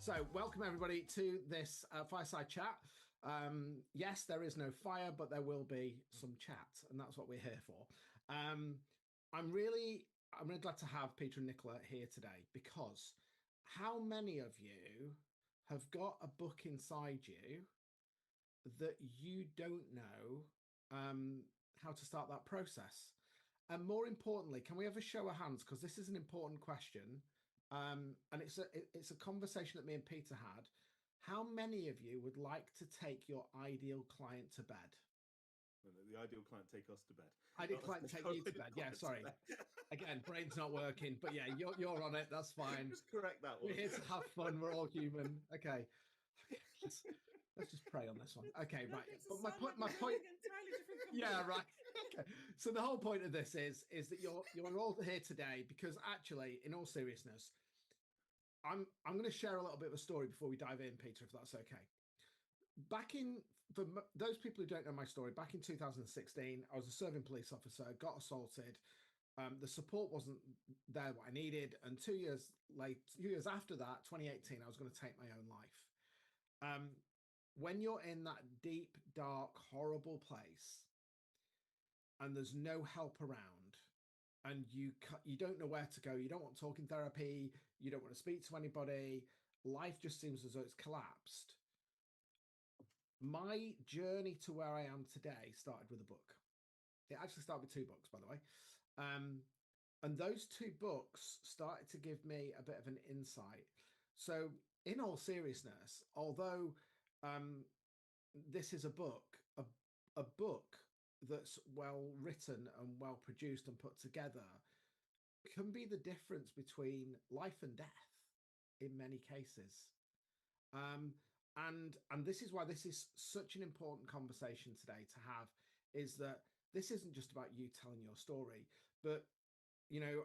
So welcome everybody to this fireside chat. Yes, there is no fire, but there will be some chat, and that's what we're here for. I'm really glad to have Peter and Nicola here today, because how many of you have got a book inside you that you don't know how to start that process? And more importantly, can we have a show of hands? Because this is an important question. And it's a conversation that me and Peter had. How many of you would like to take your ideal client to bed? Well, the ideal client take us to bed. Ideal client take you to bed. Yeah, sorry. Again, brain's not working, but yeah, you're on it. That's fine. Just correct that one. We're here to have fun. We're all human. Okay. Let's just pray on this one. Okay, right. But my point. Yeah, right. Okay. So the whole point of this is that you're all here today because actually, in all seriousness, I'm going to share a little bit of a story before we dive in, Peter, if that's okay. For those people who don't know my story, back in 2016, I was a serving police officer, got assaulted. The support wasn't there what I needed, and 2 years after that, 2018, I was going to take my own life. When you're in that deep, dark, horrible place, and there's no help around, and you don't know where to go, you don't want talking therapy, you don't want to speak to anybody, life just seems as though it's collapsed. My journey to where I am today started with a book. It actually started with 2 books, by the way. And those 2 books started to give me a bit of an insight. So in all seriousness, although this is a book that's well written and well produced and put together, can be the difference between life and death in many cases. And this is why this is such an important conversation today to have, is that this isn't just about you telling your story, but you know,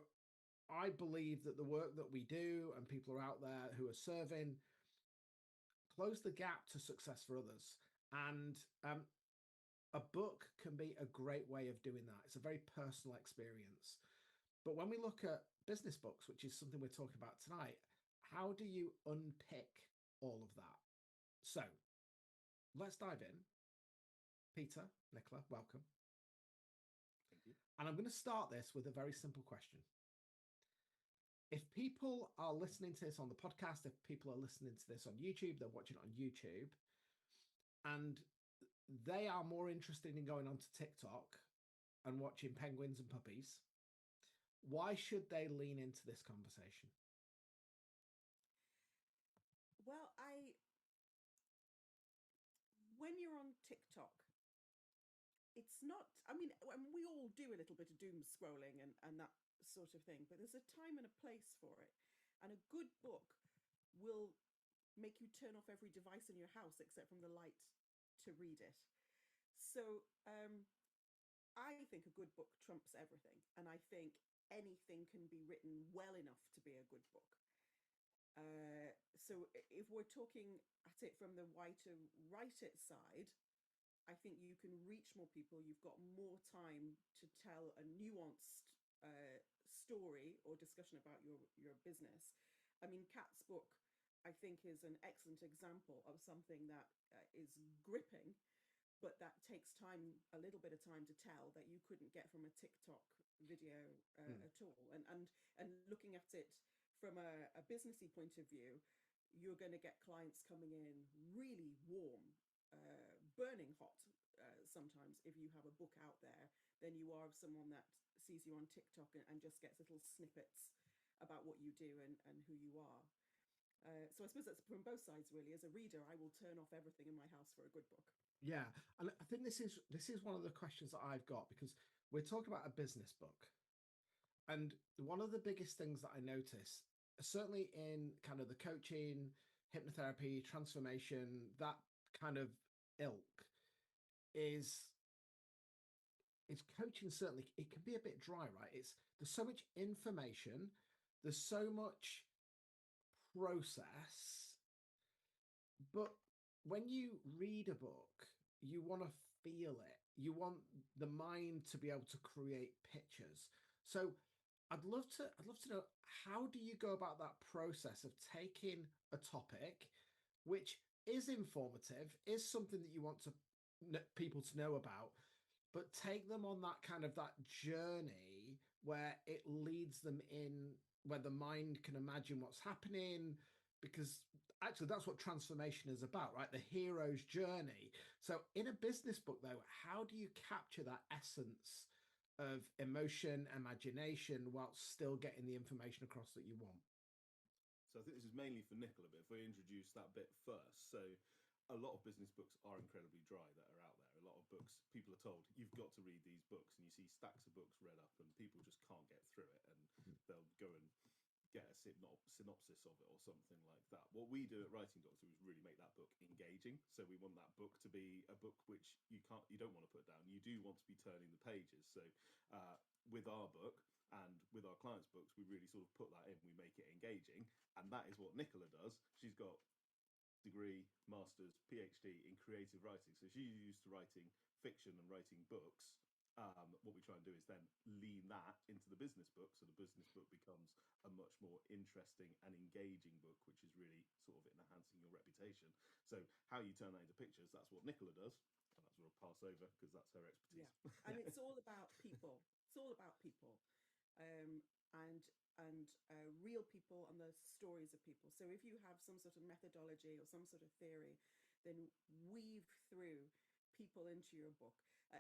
I believe that the work that we do and people are out there who are serving close the gap to success for others. And a book can be a great way of doing that. It's a very personal experience. But when we look at business books, which is something we're talking about tonight, how do you unpick all of that? So let's dive in. Peter, Nicola, welcome. Thank you. And I'm going to start this with a very simple question. If people are listening to this on the podcast, if people are listening to this on YouTube, they're watching it on YouTube, and they are more interested in going onto TikTok and watching penguins and puppies, why should they lean into this conversation? Well, when you're on TikTok, it's not, I mean, we all do a little bit of doom scrolling and that sort of thing, but there's a time and a place for it. And a good book will make you turn off every device in your house except from the light to read it. So I think a good book trumps everything. And I think anything can be written well enough to be a good book. So if we're talking at it from the why to write it side, I think you can reach more people. You've got more time to tell a nuanced story or discussion about your business. I mean, Kat's book, I think, is an excellent example of something that is gripping, but that takes time, a little bit of time to tell, that you couldn't get from a TikTok video at all. And looking at it from a businessy point of view, you're going to get clients coming in really warm, burning hot sometimes if you have a book out there than you are someone that sees you on TikTok and just gets little snippets about what you do and who you are. So I suppose that's from both sides, really. As a reader, I will turn off everything in my house for a good book. Yeah, and I think this is one of the questions that I've got, because we're talking about a business book. And one of the biggest things that I notice, certainly in kind of the coaching, hypnotherapy, transformation, that kind of ilk, is coaching. Certainly it can be a bit dry, right? There's so much information, there's so much process, but when you read a book, you want to feel it. You want the mind to be able to create pictures. So I'd love to know, how do you go about that process of taking a topic which is informative, is something that you want to people to know about, but take them on that kind of that journey where it leads them in, where the mind can imagine what's happening, because actually that's what transformation is about, right? The hero's journey. So in a business book though, how do you capture that essence of emotion, imagination, whilst still getting the information across that you want? So I think this is mainly for Nicola, but if we introduce that bit first. So a lot of business books are incredibly dry that are out there. A lot of books, people are told, you've got to read these books, and you see stacks of books read up, and people just can't get through it, and they'll go and get a synopsis of it or something like that. What we do at Writing Doctor is really make that book engaging. So we want that book to be a book which you don't want to put down. You do want to be turning the pages. So with our book and with our clients' books, we really sort of put that in. We make it engaging, and that is what Nicola does. She's got degree, master's, PhD in creative writing. So she's used to writing fiction and writing books. What we try and do is then lean that into the business book, so the business book becomes a much more interesting and engaging book, which is really sort of enhancing your reputation. So how you turn that into pictures, that's what Nicola does, and that's what I'll pass over because that's her expertise. Yeah, and it's all about people. It's all about people, and real people and the stories of people. So if you have some sort of methodology or some sort of theory, then weave through people into your book.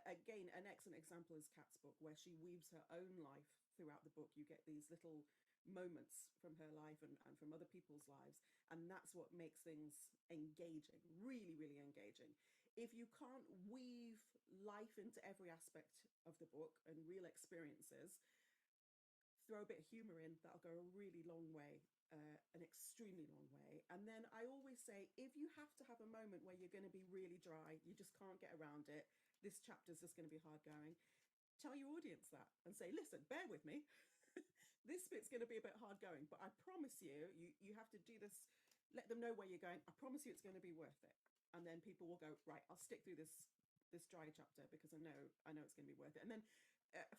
Again, an excellent example is Kat's book, where she weaves her own life throughout the book. You get these little moments from her life and from other people's lives, and that's what makes things engaging, really, really engaging. If you can't weave life into every aspect of the book and real experiences, throw a bit of humor in, that'll go a really long way, an extremely long way. And then I always say, if you have to have a moment where you're going to be really dry, you just can't get around it, this chapter's just going to be hard going, tell your audience that and say, listen, bear with me. This bit's going to be a bit hard going, but I promise you, you have to do this. Let them know where you're going. I promise you it's going to be worth it. And then people will go, right, I'll stick through this dry chapter because I know it's going to be worth it. And then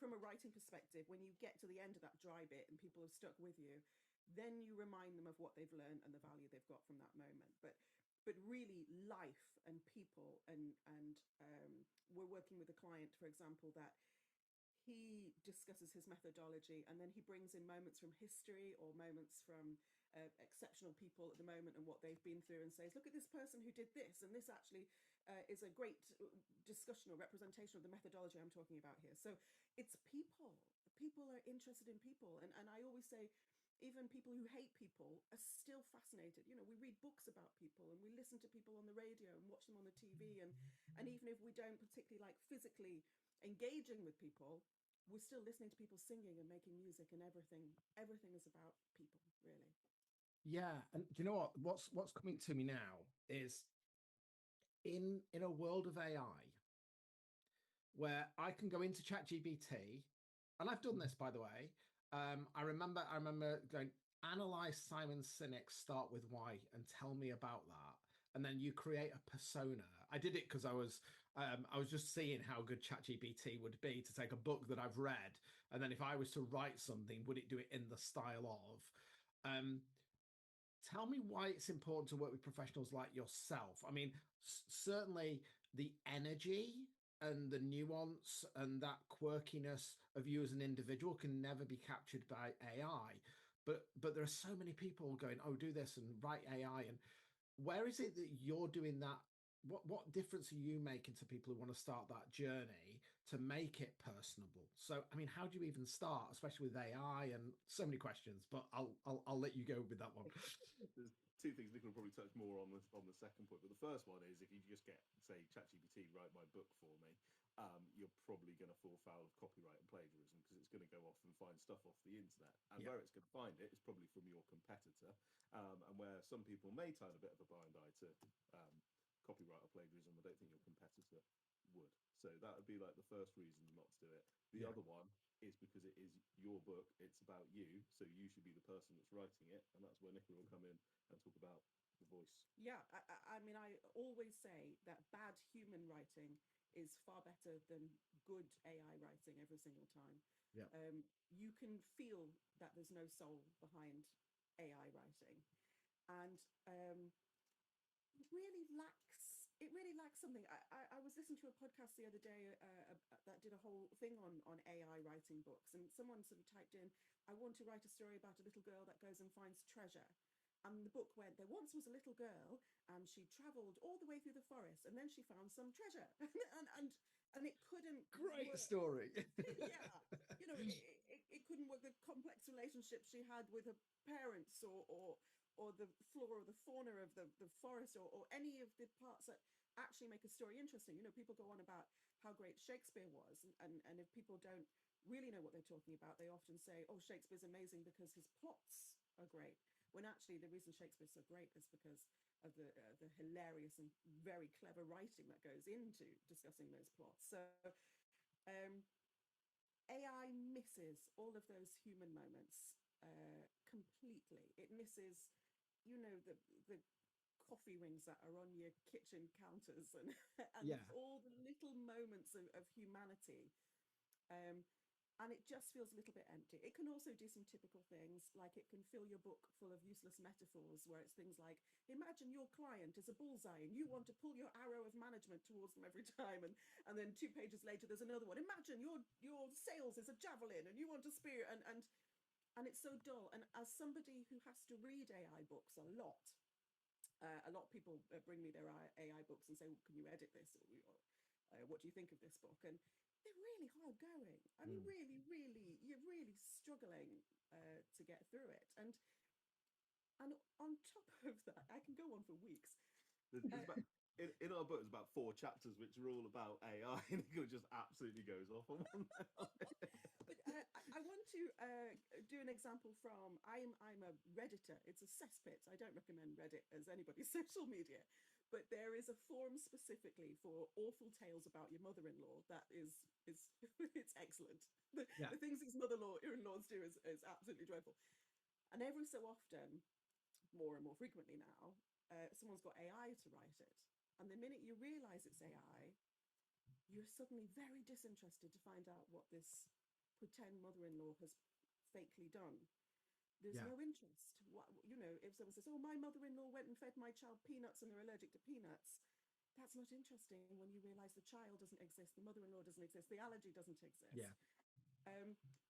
from a writing perspective, when you get to the end of that dry bit and people have stuck with you, then you remind them of what they've learned and the value they've got from that moment. But really, life and people, and we're working with a client, for example, that he discusses his methodology, and then he brings in moments from history or moments from exceptional people at the moment and what they've been through, and says, look at this person who did this, and this actually is a great discussion or representation of the methodology I'm talking about here. So it's people. People are interested in people, and I always say, even people who hate people are still fascinated. You know, we read books about people, and we listen to people on the radio and watch them on the TV, and even if we don't particularly like physically engaging with people, we're still listening to people singing and making music, and everything is about people, really. Yeah, and do you know what's coming to me now is, in a world of AI where I can go into ChatGPT, and I've done this, by the way. I remember going, analyze Simon Sinek's Start With Why and tell me about that, and then you create a persona. I did it because I was just seeing how good ChatGPT would be to take a book that I've read, and then if I was to write something, would it do it in the style of? Tell me why it's important to work with professionals like yourself. I mean, certainly the energy and the nuance and that quirkiness of you as an individual can never be captured by AI. But there are so many people going, oh, do this and write AI. And where is it that you're doing that? What difference are you making to people who want to start that journey to make it personable? So, I mean, how do you even start, especially with AI? And so many questions, but I'll let you go with that one. There's two things Nicola will probably touch more on the second point, but the first one is, if you just get, say, ChatGPT, write my book for me, you're probably going to fall foul of copyright and plagiarism, because it's going to go off and find stuff off the internet, and where it's going to find it is probably from your competitor, and where some people may turn a bit of a blind eye to copyright or plagiarism, I don't think your competitor would. So that would be like the first reason not to do it. The other one is because it is your book, it's about you, so you should be the person that's writing it, and that's where Nicola will come in and talk about the voice. Yeah, I mean, I always say that bad human writing is far better than good AI writing every single time. Yeah. You can feel that there's no soul behind AI writing, and it really lacks something. I was listening to a podcast the other day that did a whole thing on AI writing books, and someone sort of typed in, I want to write a story about a little girl that goes and finds treasure. And the book went, there once was a little girl and she travelled all the way through the forest and then she found some treasure. and it couldn't Great work. story. Yeah. You know, it couldn't work, the complex relationship she had with her parents, or the flora or the fauna of the forest, or any of the parts that actually make a story interesting. You know, people go on about how great Shakespeare was, and if people don't really know what they're talking about, they often say, oh, Shakespeare's amazing because his plots are great, when actually the reason Shakespeare's so great is because of the hilarious and very clever writing that goes into discussing those plots. So AI misses all of those human moments completely. It misses, you know, the coffee rings that are on your kitchen counters, and Yeah. all the little moments of humanity. And it just feels a little bit empty. It can also do some typical things, like it can fill your book full of useless metaphors, where it's things like, imagine your client is a bullseye and you want to pull your arrow of management towards them every time, and then 2 pages later there's another one, imagine your sales is a javelin and you want to spear, and it's so dull. And as somebody who has to read AI books a lot of people bring me their AI books and say, well, can you edit this, or what do you think of this book? And they're really hard going. I mean, really, you're really struggling to get through it. And on top of that, I can go on for weeks. There's about, in our book, there's about 4 chapters which are all about AI, and it just absolutely goes off on one. But I want to do an example from, I'm a Redditor. It's a cesspit. I don't recommend Reddit as anybody's social media, but there is a forum specifically for awful tales about your mother-in-law that is it's excellent. The things these mother-in-laws do is absolutely dreadful. And every so often, more and more frequently now, someone's got AI to write it. And the minute you realize it's AI, you're suddenly very disinterested to find out what this pretend mother-in-law has fakely done. There's no interest. What, you know, if someone says, oh, my mother-in-law went and fed my child peanuts and they're allergic to peanuts, that's not interesting when you realize the child doesn't exist, the mother-in-law doesn't exist, the allergy doesn't exist.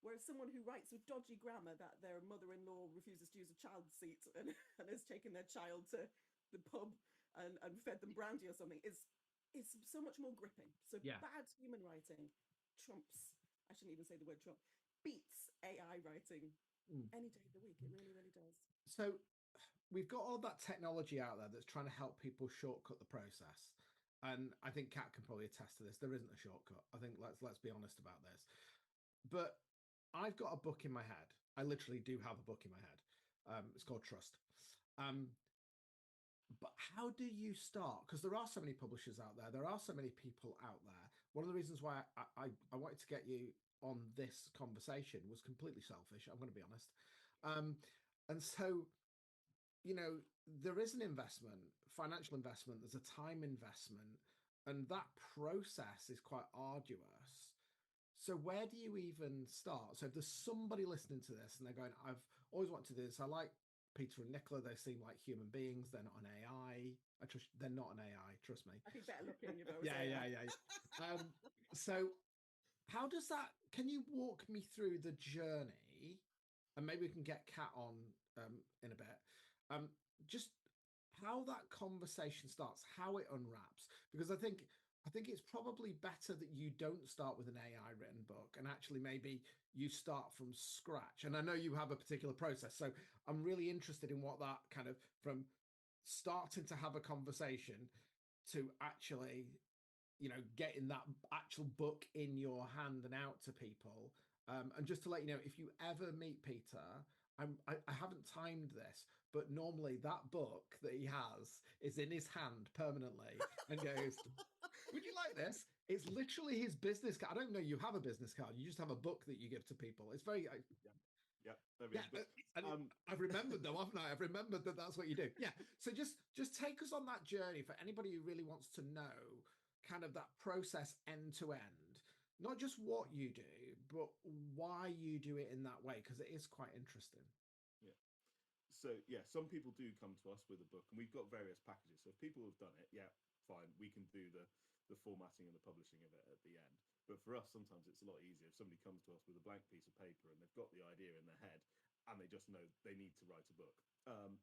Whereas someone who writes with dodgy grammar that their mother-in-law refuses to use a child seat and has taken their child to the pub and fed them brandy or something is so much more gripping. So bad human writing trumps, I shouldn't even say the word trump, beats AI writing any day of the week. It really, really does. So we've got all that technology out there that's trying to help people shortcut the process. And I think Kat can probably attest to this. There isn't a shortcut. I think let's be honest about this. But I've got a book in my head. I literally do have a book in my head. It's called Trust. But how do you start? Because there are so many publishers out there. There are so many people out there. One of the reasons why I wanted to get you on this conversation was completely selfish. I'm going to be honest. And so, you know, there is an investment, financial investment. There's a time investment. And that process is quite arduous. So where do you even start? So if there's somebody listening to this and they're going, I've always wanted to do this. I like Peter and Nicola. They seem like human beings. They're not an AI. They're not an AI. Trust me. I think better looking. If I was yeah. So how does that? Can you walk me through the journey? And maybe we can get Kat on in a bit. Just how that conversation starts, how it unwraps, because I think it's probably better that you don't start with an AI written book and actually maybe you start from scratch. And I know you have a particular process, so I'm really interested in what that kind of, from starting to have a conversation to actually, you know, getting that actual book in your hand and out to people. And just to let you know, if you ever meet Peter, I haven't timed this, but normally that book that he has is in his hand permanently and goes, would you like this? It's literally his business card. I don't know you have a business card. You just have a book that you give to people. It's very... I've remembered though, haven't I? I've remembered that that's what you do. Yeah. So just take us on that journey for anybody who really wants to know kind of that process end to end. not just what you do, but why you do it in that way, because it is quite interesting. Yeah. So yeah, some people do come to us with a book, and we've got various packages. So if people have done it, yeah, fine, we can do the formatting and the publishing of it at the end. But for us, sometimes it's a lot easier if somebody comes to us with a blank piece of paper and they've got the idea in their head and they just know they need to write a book.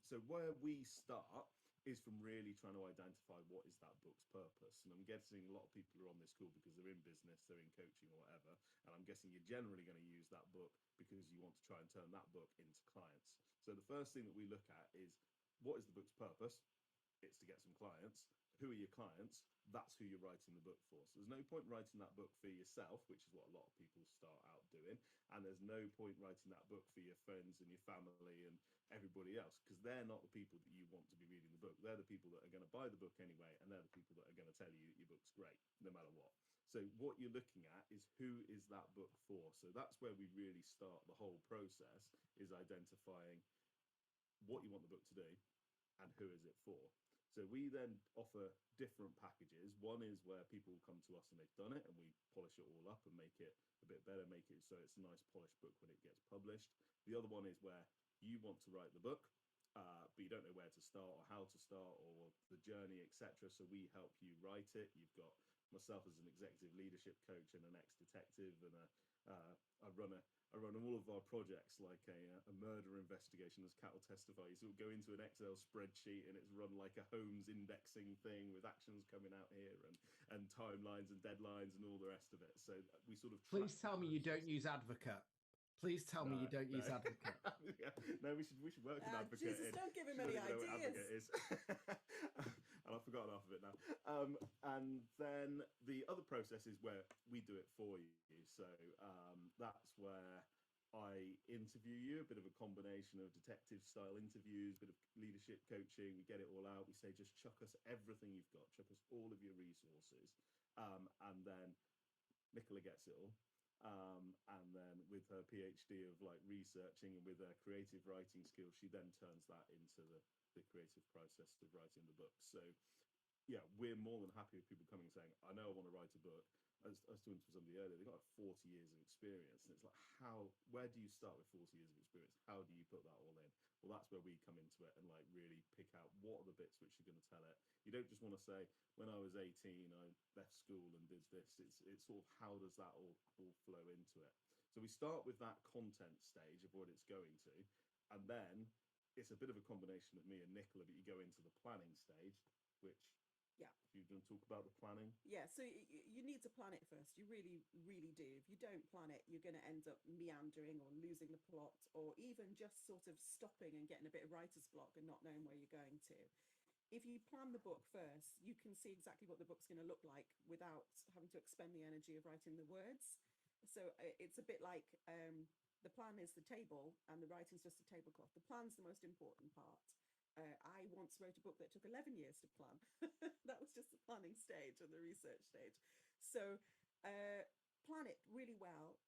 So where we start is from really trying to identify what is that book's purpose. And I'm guessing a lot of people are on this call because they're in business, they're in coaching or whatever. And I'm guessing you're generally going to use that book because you want to try and turn that book into clients. So the first thing that we look at is, what is the book's purpose? It's to get some clients. Who are your clients? That's who you're writing the book for. So there's no point writing that book for yourself, which is what a lot of people start out doing. And there's no point writing that book for your friends and your family and everybody else, because they're not the people that you want to be reading the book. They're the people that are going to buy the book anyway, and they're the people that are going to tell you that your book's great, no matter what. So what you're looking at is, who is that book for? So that's where we really start the whole process, is identifying what you want the book to do and who is it for. So we then offer different packages. One is where people come to us and they've done it, and we polish it all up and make it a bit better, make it so it's a nice polished book when it gets published. The other one is where you want to write the book, but you don't know where to start or how to start or the journey, etc. So we help you write it. You've got myself as an executive leadership coach and an ex-detective, and I run all of our projects like a murder investigation, as Kat will testify. You sort of go into an Excel spreadsheet and it's run like a Holmes indexing thing with actions coming out here and timelines and deadlines and all the rest of it. So we sort of Please tell me you don't use Advocate. Please tell me you don't use Advocate. Yeah. No, we should work an Advocate. Jesus, don't give him any ideas. Know what Advocate is. And I've forgotten half of it now. And then the other process is where we do it for you. So that's where I interview you, a bit of a combination of detective style interviews, a bit of leadership coaching. We get it all out. We say, just chuck us everything you've got, chuck us all of your resources. And then Nicola gets it all. And then with her PhD of like researching and with her creative writing skills, she then turns that into the creative process of writing the book. So yeah, we're more than happy with people coming and saying, I know I want to write a book. I was talking to somebody earlier, they've got like 40 years of experience. And it's like, where do you start with 40 years of experience? How do you put that all in? Well, that's where we come into it and like really pick out what are the bits which you're going to tell it. You don't just want to say, when I was 18, I left school and did this. It's sort of, how does that all flow into it? So we start with that content stage of what it's going to. And then it's a bit of a combination of me and Nicola, but you go into the planning stage, which, yeah, if you don't talk about the planning. Yeah, so you need to plan it first. You really, really do. If you don't plan it, you're going to end up meandering or losing the plot, or even just sort of stopping and getting a bit of writer's block and not knowing where you're going to. If you plan the book first, you can see exactly what the book's going to look like without having to expend the energy of writing the words. So it's a bit like the plan is the table and the writing's just a tablecloth. The plan's the most important part. I once wrote a book that took 11 years to plan. That was just the planning stage and the research stage. So plan it really well.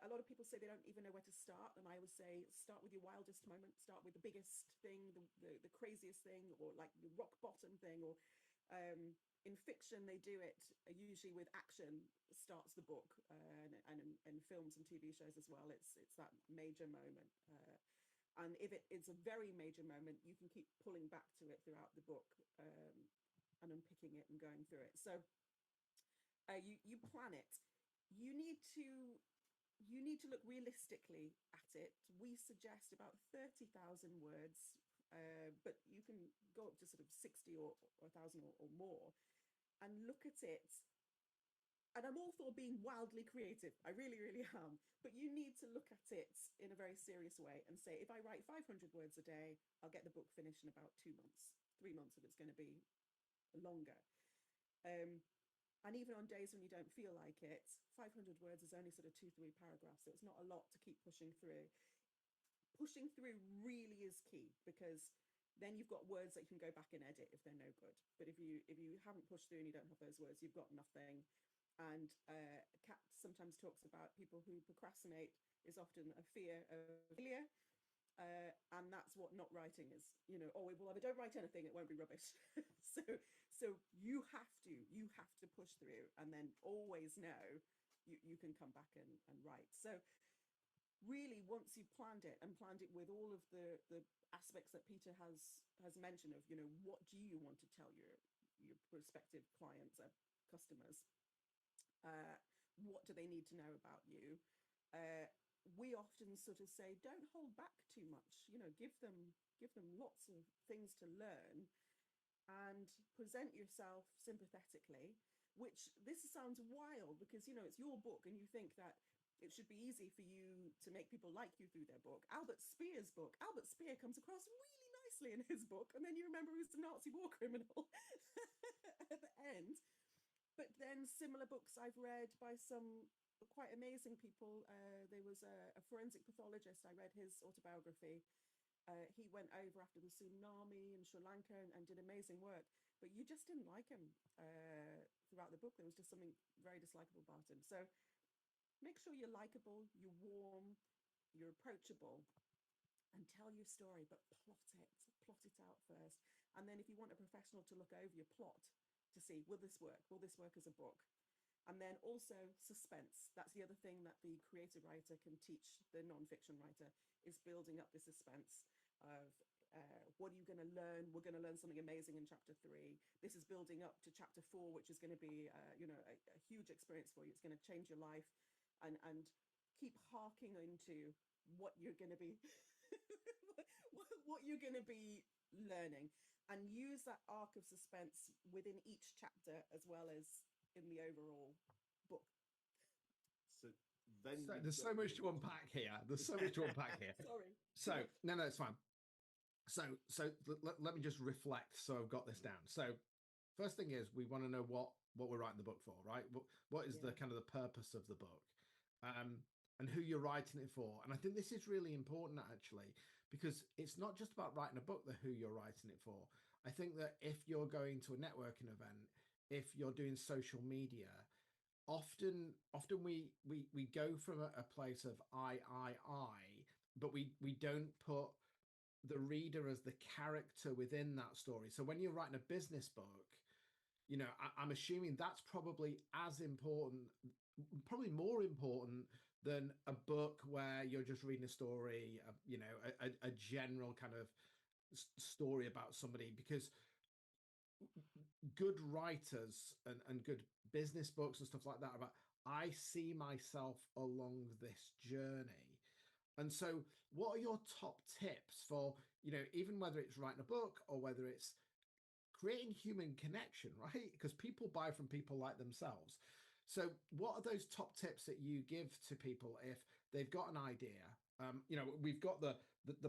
A lot of people say they don't even know where to start, and I would say start with your wildest moment, start with the biggest thing, the craziest thing, or like the rock bottom thing. Or in fiction, they do it usually with action starts the book, and films and TV shows as well. It's that major moment. And if it's a very major moment, you can keep pulling back to it throughout the book, and unpicking it and going through it. So you plan it. You need to look realistically at it. We suggest about 30,000 words, but you can go up to sort of 60 or 1,000 or more, and look at it. And I'm all for being wildly creative. I really, really am. But you need to look at it in a very serious way and say, if I write 500 words a day, I'll get the book finished in about 2 months, 3 months if it's going to be longer. And even on days when you don't feel like it, 500 words is only sort of 2-3 paragraphs. So it's not a lot to keep pushing through. Pushing through really is key, because then you've got words that you can go back and edit if they're no good. But if you haven't pushed through and you don't have those words, you've got nothing. And Kat sometimes talks about people who procrastinate is often a fear of failure. And that's what not writing is. Oh, well, if I don't write anything, it won't be rubbish. So So you have to push through, and then always know you can come back and write. So really, once you've planned it with all of the aspects that Peter has mentioned of, what do you want to tell your prospective clients, customers, what do they need to know about you? We often sort of say, don't hold back too much. Give them lots of things to learn, and present yourself sympathetically. Which, this sounds wild because it's your book, and you think that it should be easy for you to make people like you through their book. Albert Speer's book. Albert Speer comes across really nicely in his book, and then you remember he was a Nazi war criminal at the end. But then similar books I've read by some quite amazing people. There was a forensic pathologist. I read his autobiography. He went over after the tsunami in Sri Lanka and did amazing work. But you just didn't like him throughout the book. There was just something very dislikable about him. So make sure you're likable, you're warm, you're approachable, and tell your story, but plot it out first. And then if you want a professional to look over your plot to see, will this work as a book? And then also suspense. That's the other thing that the creative writer can teach the non-fiction writer, is building up the suspense of what are you going to learn? We're going to learn something amazing in chapter 3. This is building up to chapter 4, which is going to be a huge experience for you. It's going to change your life, and keep harking into what you're going to be what you're going to be learning, and use that arc of suspense within each chapter as well as in the overall book. So then there's so much to unpack here. Sorry. So no, it's fine. So let me just reflect. So I've got this down. So first thing is, we want to know what we're writing the book for, right? What is the kind of the purpose of the book, and who you're writing it for. And I think this is really important, actually, because it's not just about writing a book, who you're writing it for. I think that if you're going to a networking event, if you're doing social media, often we go from a place of I, but we don't put the reader as the character within that story. So when you're writing a business book, I'm assuming that's probably as important, probably more important than a book where you're just reading a story, a general kind of story about somebody, because good writers and good business books and stuff like that about, I see myself along this journey. And so what are your top tips for, even whether it's writing a book or whether it's creating human connection, right? Because people buy from people like themselves. So what are those top tips that you give to people if they've got an idea? We've got the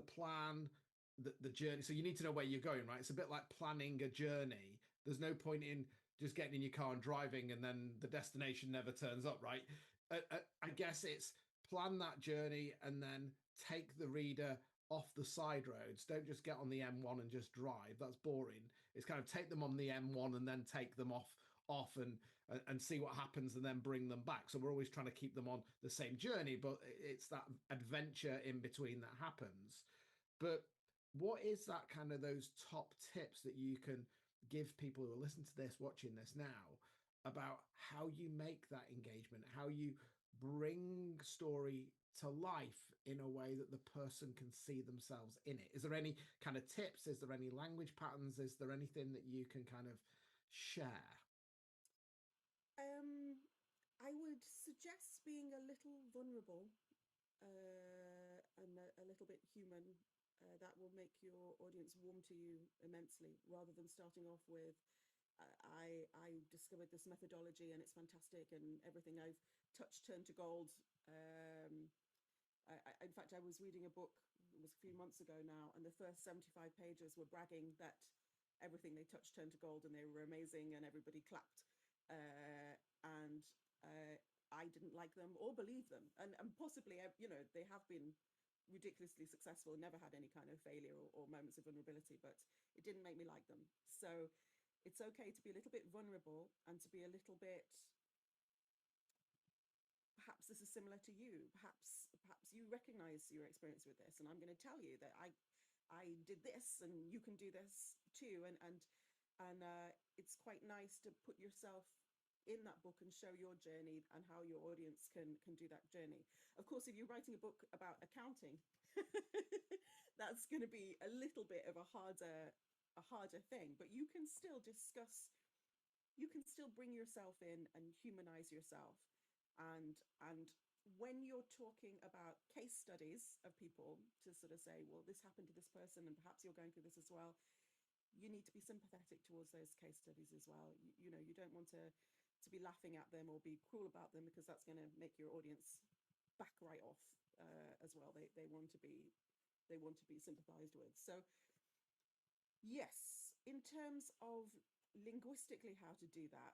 plan, the journey. So you need to know where you're going, right? It's a bit like planning a journey. There's no point in just getting in your car and driving and then the destination never turns up, right? I guess it's plan that journey and then take the reader off the side roads. Don't just get on the M1 and just drive. That's boring. It's kind of take them on the M1 and then take them off and see what happens and then bring them back. So we're always trying to keep them on the same journey, but it's that adventure in between that happens. But what is that kind of those top tips that you can give people who are listening to this, watching this now, about how you make that engagement, how you bring story to life in a way that the person can see themselves in it? Is there any kind of tips? Is there any language patterns? Is there anything that you can kind of share? I would suggest being a little vulnerable and a little bit human. That will make your audience warm to you immensely, rather than starting off with I discovered this methodology and it's fantastic and everything I've touched turned to gold. In fact, I was reading a book, it was a few months ago now, and the first 75 pages were bragging that everything they touched turned to gold and they were amazing and everybody clapped. And I didn't like them or believe them. And possibly, they have been ridiculously successful, never had any kind of failure or moments of vulnerability, but it didn't make me like them. So it's okay to be a little bit vulnerable and to be a little bit, perhaps this is similar to you, perhaps you recognize your experience with this, and I'm going to tell you that I did this and you can do this too. And and it's quite nice to put yourself in that book and show your journey and how your audience can do that journey. Of course, if you're writing a book about accounting, that's going to be a little bit of a harder thing, but you can still discuss, you can still bring yourself in and humanize yourself. And when you're talking about case studies of people, to sort of say, well, this happened to this person and perhaps you're going through this as well, you need to be sympathetic towards those case studies as well. You know, you don't want to be laughing at them or be cruel about them, because that's going to make your audience back right off as well. They want to be sympathized with. So yes, in terms of linguistically how to do that,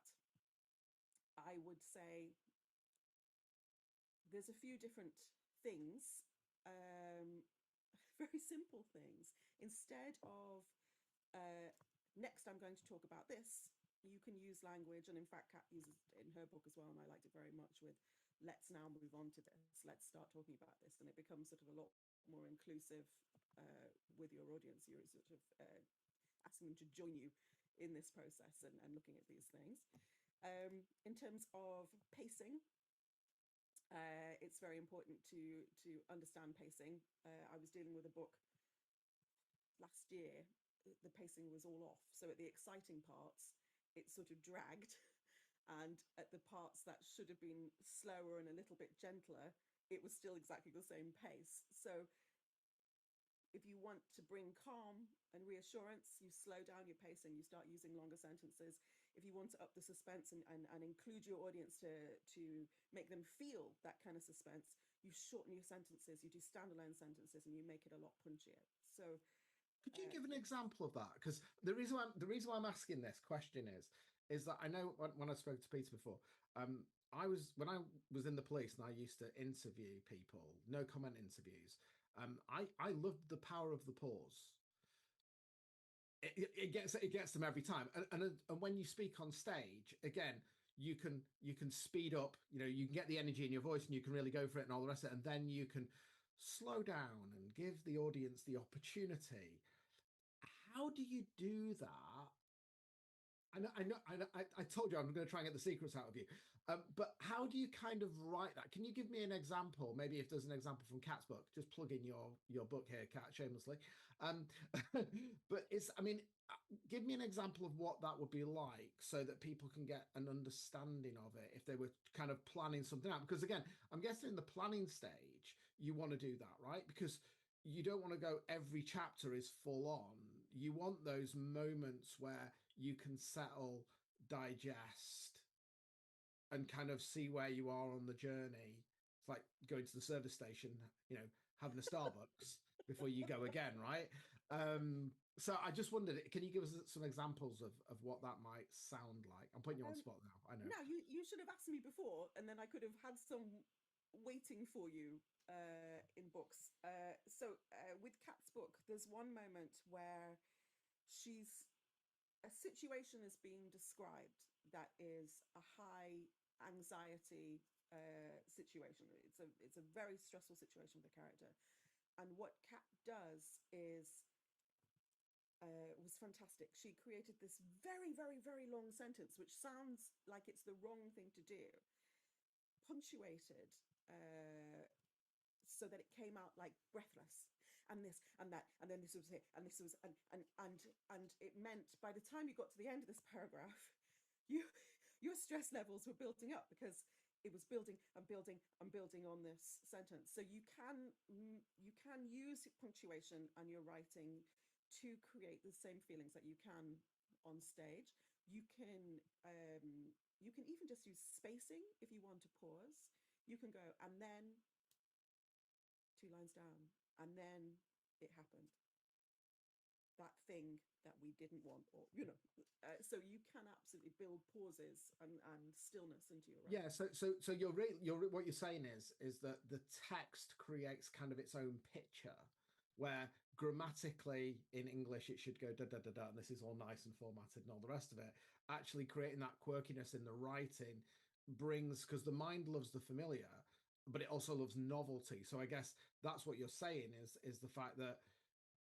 I would say there's a few different things, very simple things. Instead of next I'm going to talk about this, you can use language, and in fact Kat uses it in her book as well, and I liked it very much, with let's now move on to this, let's start talking about this, and it becomes sort of a lot more inclusive with your audience. You're sort of asking them to join you in this process and looking at these things. In terms of pacing, it's very important to understand pacing. I was dealing with a book last year, the pacing was all off. So at the exciting parts, it sort of dragged. And at the parts that should have been slower and a little bit gentler, it was still exactly the same pace. So if you want to bring calm and reassurance, you slow down your pacing, you start using longer sentences. If you want to up the suspense and include your audience to make them feel that kind of suspense, you shorten your sentences, you do standalone sentences, and you make it a lot punchier. So could you give an example of that? Because the reason why I'm asking this question is that I know when I spoke to Peter before, when I was in the police and I used to interview people, no comment interviews. I loved the power of the pause. It gets them every time, and when you speak on stage, again, you can speed up. You know, you can get the energy in your voice, and you can really go for it, and all the rest of it, and then you can slow down and give the audience the opportunity. How do you do that? I told you I'm going to try and get the secrets out of you. But how do you kind of write that? Can you give me an example? Maybe if there's an example from Kat's book, just plug in your book here, Kat, shamelessly. But give me an example of what that would be like, so that people can get an understanding of it if they were kind of planning something out. Because again, I'm guessing in the planning stage, you want to do that, right? Because you don't want to go every chapter is full on. You want those moments where you can settle, digest, and kind of see where you are on the journey. It's like going to the service station, you know, having a Starbucks before you go again, right? So I just wondered, can you give us some examples of what that might sound like? I'm putting you on the spot now, I know. No, you should have asked me before, and then I could have had some waiting for you in books. With Kat's book, there's one moment where a situation is being described that is a high anxiety situation. It's a very stressful situation for the character, and what Kat does is was fantastic. She created this very, very, very long sentence, which sounds like it's the wrong thing to do, punctuated so that it came out like breathless, and this and that, and then this was it, and this was and it meant by the time you got to the end of this paragraph, your stress levels were building up, because it was building and building and building on this sentence. So you can use punctuation and your writing to create the same feelings that you can on stage. You can even just use spacing if you want to pause. You can go, and then 2 lines down, and then it happened. That thing that we didn't want, or so you can absolutely build pauses and stillness into your writing. Yeah, so you're what you're saying is that the text creates kind of its own picture, where grammatically in English it should go da da da da, and this is all nice and formatted and all the rest of it. Actually creating that quirkiness in the writing brings, because the mind loves the familiar, but it also loves novelty. So I guess that's what you're saying is the fact that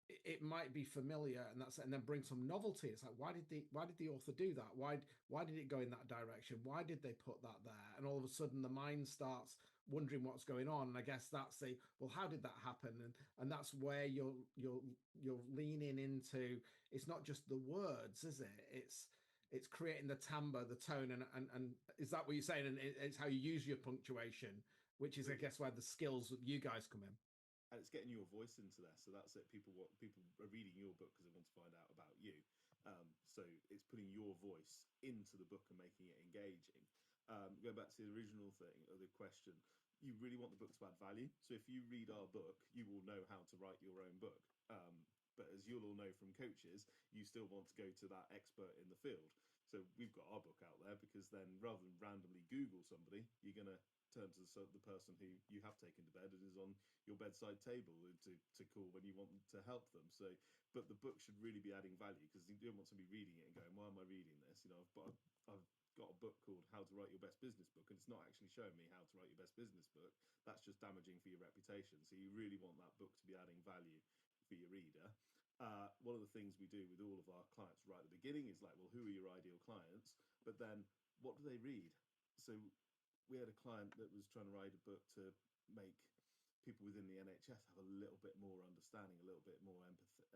it might be familiar, and then bring some novelty. It's like, why did the author do that? Why did it go in that direction? Why did they put that there? And all of a sudden the mind starts wondering what's going on. And I guess that's well, how did that happen? And that's where you're leaning into. It's not just the words, is it? It's creating the timbre, the tone, and is that what you're saying? And it's how you use your punctuation, which is, I guess, where the skills of you guys come in. And it's getting your voice into there. So that's it. People are reading your book because they want to find out about you. So it's putting your voice into the book and making it engaging. Going back to the original thing or the question, you really want the book to add value. So if you read our book, you will know how to write your own book. But as you'll all know from coaches, you still want to go to that expert in the field. So we've got our book out there because then rather than randomly Google somebody, you're going to turn to the person who you have taken to bed and is on your bedside table to call when you want to help them. So, but the book should really be adding value, because you don't want somebody reading it and going, why am I reading this? You know, I've got a book called How to Write Your Best Business Book, and it's not actually showing me how to write your best business book. That's just damaging for your reputation. So you really want that book to be adding value for your reader. One of the things we do with all of our clients right at the beginning is like, well, who are your ideal clients? But then what do they read? So we had a client that was trying to write a book to make people within the NHS have a little bit more understanding, a little bit more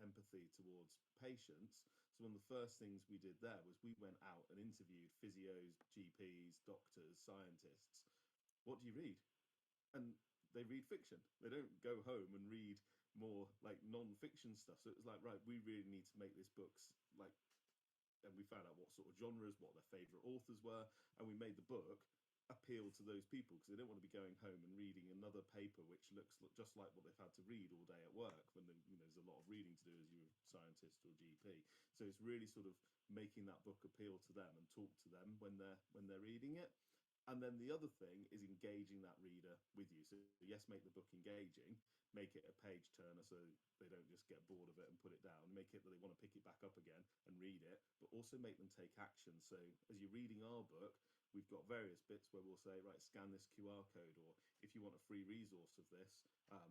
empathy towards patients. So one of the first things we did there was we went out and interviewed physios, GPs, doctors, scientists. What do you read? And they read fiction. They don't go home and read more like non-fiction stuff. So it was like, right, we really need to make this books like, and we found out what sort of genres, what their favorite authors were, and we made the book appeal to those people, because they don't want to be going home and reading another paper which looks just like what they've had to read all day at work, when there's a lot of reading to do as you're a scientist or GP. So it's really sort of making that book appeal to them and talk to them when they're reading it. And then the other thing is engaging that reader with you. So yes, make the book engaging, make it a page turner so they don't just get bored of it and put it down, make it that they want to pick it back up again and read it, but also make them take action. So as you're reading our book, we've got various bits where we'll say, right, scan this QR code, or if you want a free resource of this,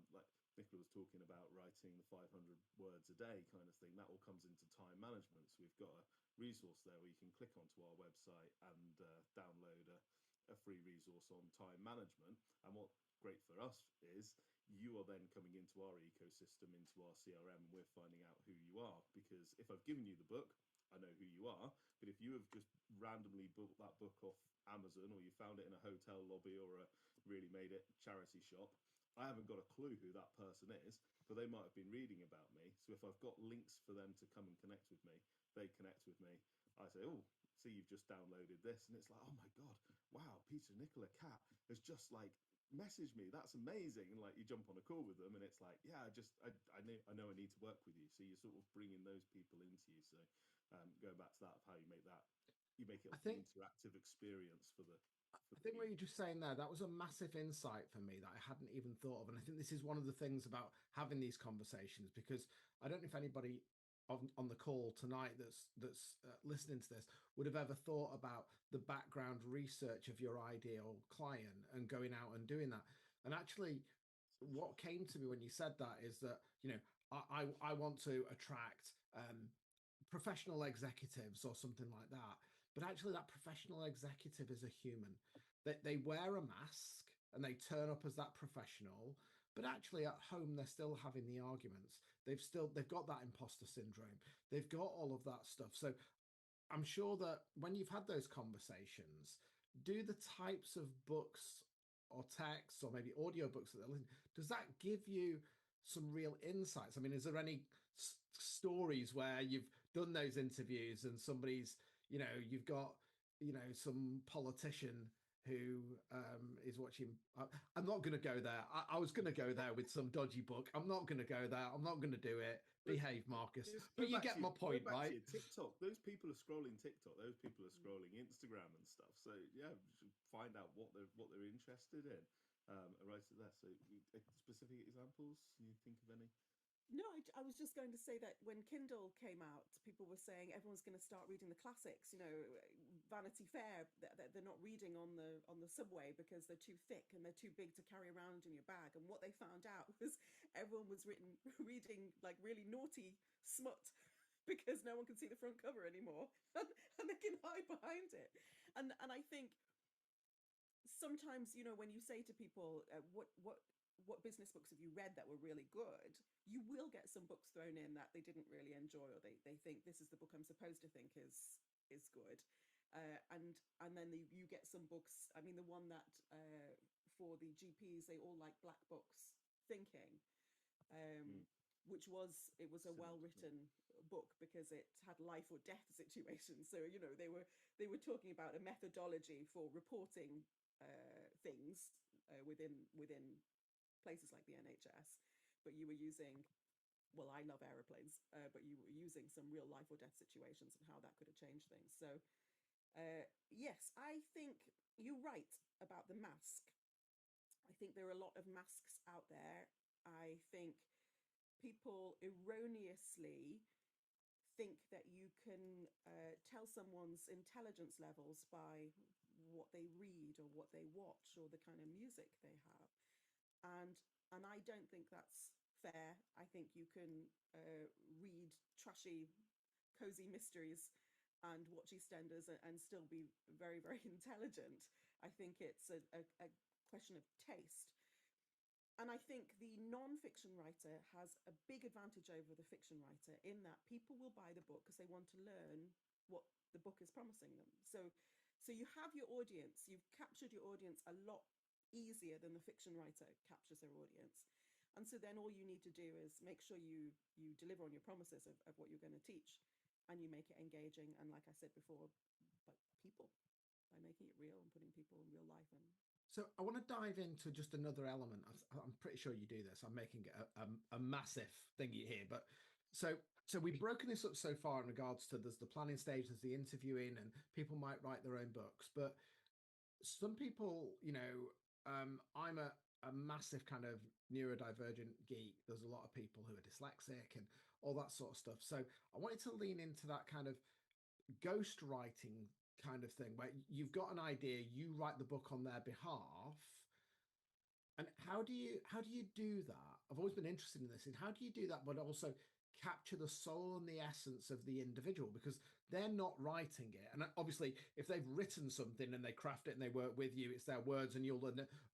like Nicola was talking about writing the 500 words a day kind of thing, that all comes into time management. So we've got a resource there where you can click onto our website and download a free resource on time management. And what's great for us is you are then coming into our ecosystem, into our CRM, and we're finding out who you are. Because if I've given you the book, I know who you are. But if you have just randomly bought that book off Amazon, or you found it in a hotel lobby or really made it charity shop, I haven't got a clue who that person is, but they might have been reading about me. So if I've got links for them to come and connect with me, they connect with me. I say, oh, see, you've just downloaded this. And it's like, oh my God, wow, Peter and Nicola Cat has just like messaged me. That's amazing. And like you jump on a call with them and it's like, yeah, I know I need to work with you. So you're sort of bringing those people into you. So going back to that, of how you make it like an interactive experience for the I think what you're just saying there, that was a massive insight for me that I hadn't even thought of. And I think this is one of the things about having these conversations, because I don't know if anybody on the call tonight that's listening to this would have ever thought about the background research of your ideal client and going out and doing that. And actually, what came to me when you said that is that, I want to attract professional executives or something like that. But actually, that professional executive is a human. They wear a mask and they turn up as that professional, but actually at home they're still having the arguments. They've got that imposter syndrome. They've got all of that stuff. So I'm sure that when you've had those conversations, do the types of books or texts or maybe audio books that they're listening, does that give you some real insights? I mean, is there any stories where you've done those interviews and somebody's, you've got, some politician who is watching. I'm not going to go there. I was going to go there with some dodgy book. I'm not going to go there. I'm not going to do it. Behave, Marcus. But you get my point, right? TikTok. Those people are scrolling TikTok. Those people are scrolling Instagram and stuff. So yeah, find out what they're interested in. Right there. So specific examples. Can you think of any? No, I was just going to say that when Kindle came out, people were saying everyone's going to start reading the classics. Vanity Fair. They're not reading on the subway because they're too thick and they're too big to carry around in your bag. And what they found out was everyone was reading like really naughty smut because no one can see the front cover anymore, and they can hide behind it. And I think sometimes, you know, when you say to people, what business books have you read that were really good, you will get some books thrown in that they didn't really enjoy, or they think this is the book I'm supposed to think is good. And then you get some books. I mean, the one that for the GPs, they all like Black Books Thinking, which was a well-written book because it had life or death situations. So, you know, they were talking about a methodology for reporting things within places like the NHS, but you were using, well, I love aeroplanes, but you were using some real life or death situations and how that could have changed things. So yes, I think you're right about the mask. I think there are a lot of masks out there. I think people erroneously think that you can tell someone's intelligence levels by what they read or what they watch or the kind of music they have. And I don't think that's fair. I think you can read trashy, cozy mysteries and watch EastEnders and still be very, very intelligent. I think it's a question of taste. And I think the non-fiction writer has a big advantage over the fiction writer in that people will buy the book because they want to learn what the book is promising them. So you have your audience, you've captured your audience a lot easier than the fiction writer captures their audience. And so then all you need to do is make sure you deliver on your promises of what you're going to teach, and you make it engaging. And like I said before, but people, by making it real and putting people in real life. And so I want to dive into just another element. I'm pretty sure you do this. I'm making it a massive thingy here, but so we've broken this up so far in regards to there's the planning stage, there's the interviewing, and people might write their own books. But some people, you know, I'm a massive kind of neurodivergent geek. There's a lot of people who are dyslexic and all that sort of stuff. So I wanted to lean into that kind of ghostwriting kind of thing where you've got an idea, you write the book on their behalf. And how do you do that? I've always been interested in this. And how do you do that, but also capture the soul and the essence of the individual, because they're not writing it. And obviously, if they've written something and they craft it and they work with you, it's their words, and you'll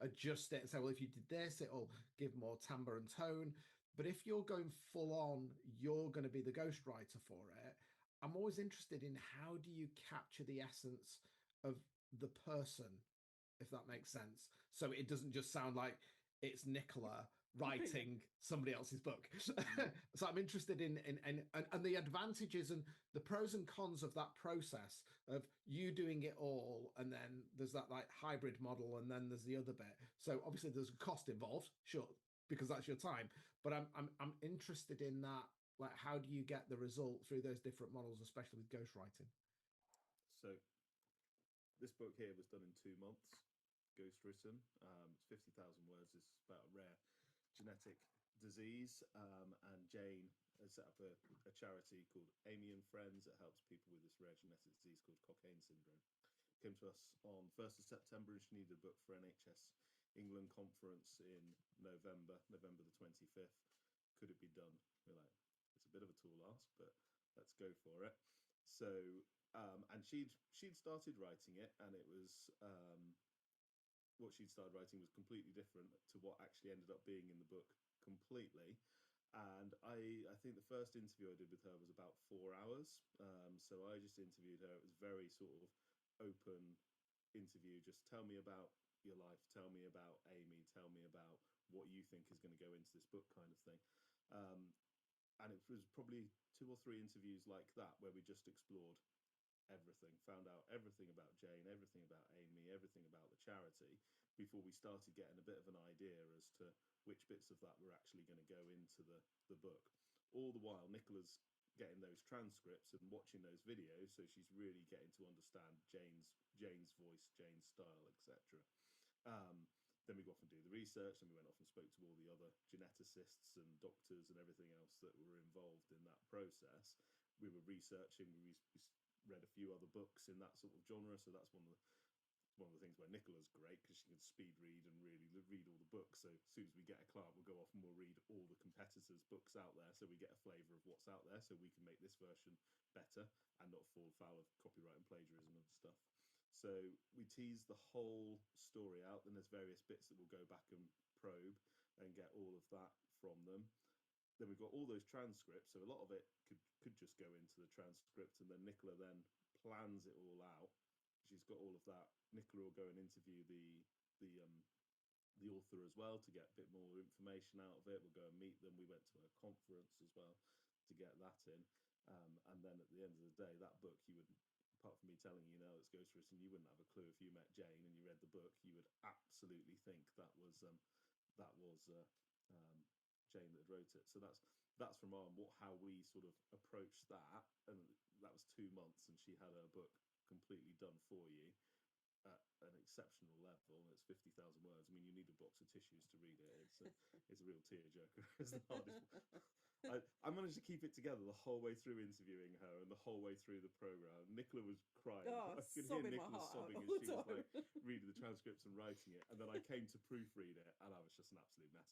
adjust it and say, well, if you did this, it'll give more timbre and tone. But if you're going full on, you're going to be the ghostwriter for it. I'm always interested in how do you capture the essence of the person, if that makes sense. So it doesn't just sound like it's Nicola writing somebody else's book. So I'm interested in the advantages and the pros and cons of that process of you doing it all, and then there's that like hybrid model, and then there's the other bit. So obviously there's a cost involved, sure, because that's your time. But I'm interested in that. Like, how do you get the result through those different models, especially with ghostwriting? So this book here was done in 2 months, ghostwritten. It's 50,000 words. It's about a rare genetic disease. And Jane has set up a charity called Amy and Friends that helps people with this rare genetic disease called Cockayne syndrome. Came to us on 1st of September, and she needed a book for NHS England conference in November the 25th. Could it be done? We're like, it's a bit of a tall ask, but let's go for it. So and she'd started writing it, and it was what she'd started writing was completely different to what actually ended up being in the book completely. And I think the first interview I did with her was about 4 hours. So I just interviewed her. It was very sort of open interview. Just tell me about your life. Tell me about Amy. Tell me about what you think is going to go into this book, kind of thing. And it was probably 2 or 3 interviews like that where we just explored everything, found out everything about Jane, everything about Amy, everything about the charity, before we started getting a bit of an idea as to which bits of that were actually going to go into the book. All the while, Nicola's getting those transcripts and watching those videos, so she's really getting to understand Jane's voice, Jane's style, etc. Then we go off and do the research, and we went off and spoke to all the other geneticists and doctors and everything else that were involved in that process. We were researching, we read a few other books in that sort of genre, so that's one of the things where Nicola's great, because she can speed read and really read all the books. So as soon as we get a client, we'll go off and we'll read all the competitors' books out there, so we get a flavour of what's out there, so we can make this version better and not fall foul of copyright and plagiarism and stuff. So we tease the whole story out, then there's various bits that we'll go back and probe and get all of that from them. Then we've got all those transcripts, so a lot of it could just go into the transcript, and then Nicola then plans it all out. She's got all of that. Nicola will go and interview the author as well to get a bit more information out of it. We'll go and meet them. We went to a conference as well to get that in. And then at the end of the day, that book, you would, apart from me telling you now it's Ghostwriting, you wouldn't have a clue if you met Jane and you read the book. You would absolutely think that was Jane that wrote it. So that's from how we sort of approached that. And that was 2 months, and she had her book completely done for you at an exceptional level. And it's 50,000 words. I mean, you need a box of tissues to read it. It's a real tearjerker. It's the hardest. I managed to keep it together the whole way through interviewing her and the whole way through the program. Nicola was crying. Oh, I could hear Nicola sobbing as she was like reading the transcripts and writing it. And then I came to proofread it, and I was just an absolute mess.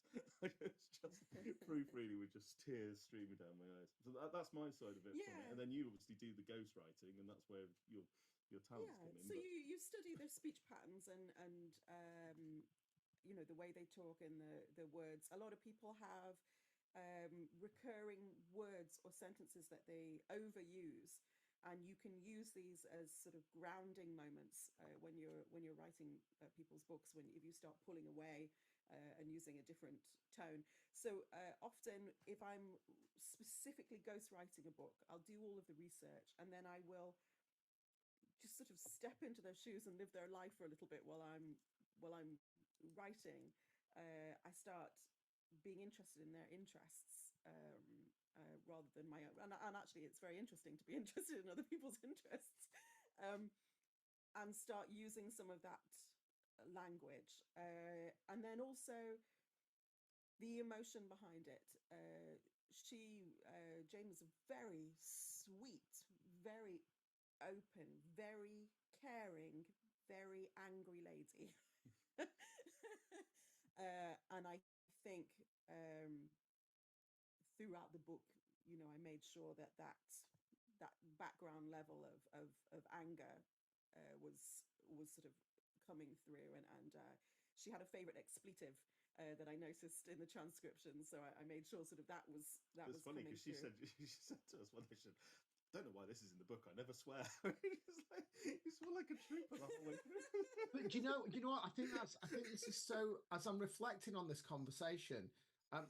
It's just proofreading with just tears streaming down my eyes. So that's my side of it. Yeah. From it. And then you obviously do the ghostwriting, and that's where your talents come in. So you study their speech patterns and you know, the way they talk and the words. A lot of people have recurring words or sentences that they overuse, and you can use these as sort of grounding moments when you're writing people's books, if you start pulling away and using a different tone. So often, if I'm specifically ghostwriting a book, I'll do all of the research, and then I will just sort of step into their shoes and live their life for a little bit while I'm writing. I start being interested in their interests rather than my own. And actually, it's very interesting to be interested in other people's interests, and start using some of that language. And then also the emotion behind it. Jane was a very sweet, very open, very caring, very angry lady. And I think throughout the book, you know, I made sure that background level of anger was sort of coming through, and she had a favorite expletive that I noticed in the transcription, so I made sure sort of that was funny because she said to us one day, she said, "Don't know why this is in the book. I never swear." You swore like a trooper the whole way through. But do you know what? I think this is so. As I'm reflecting on this conversation,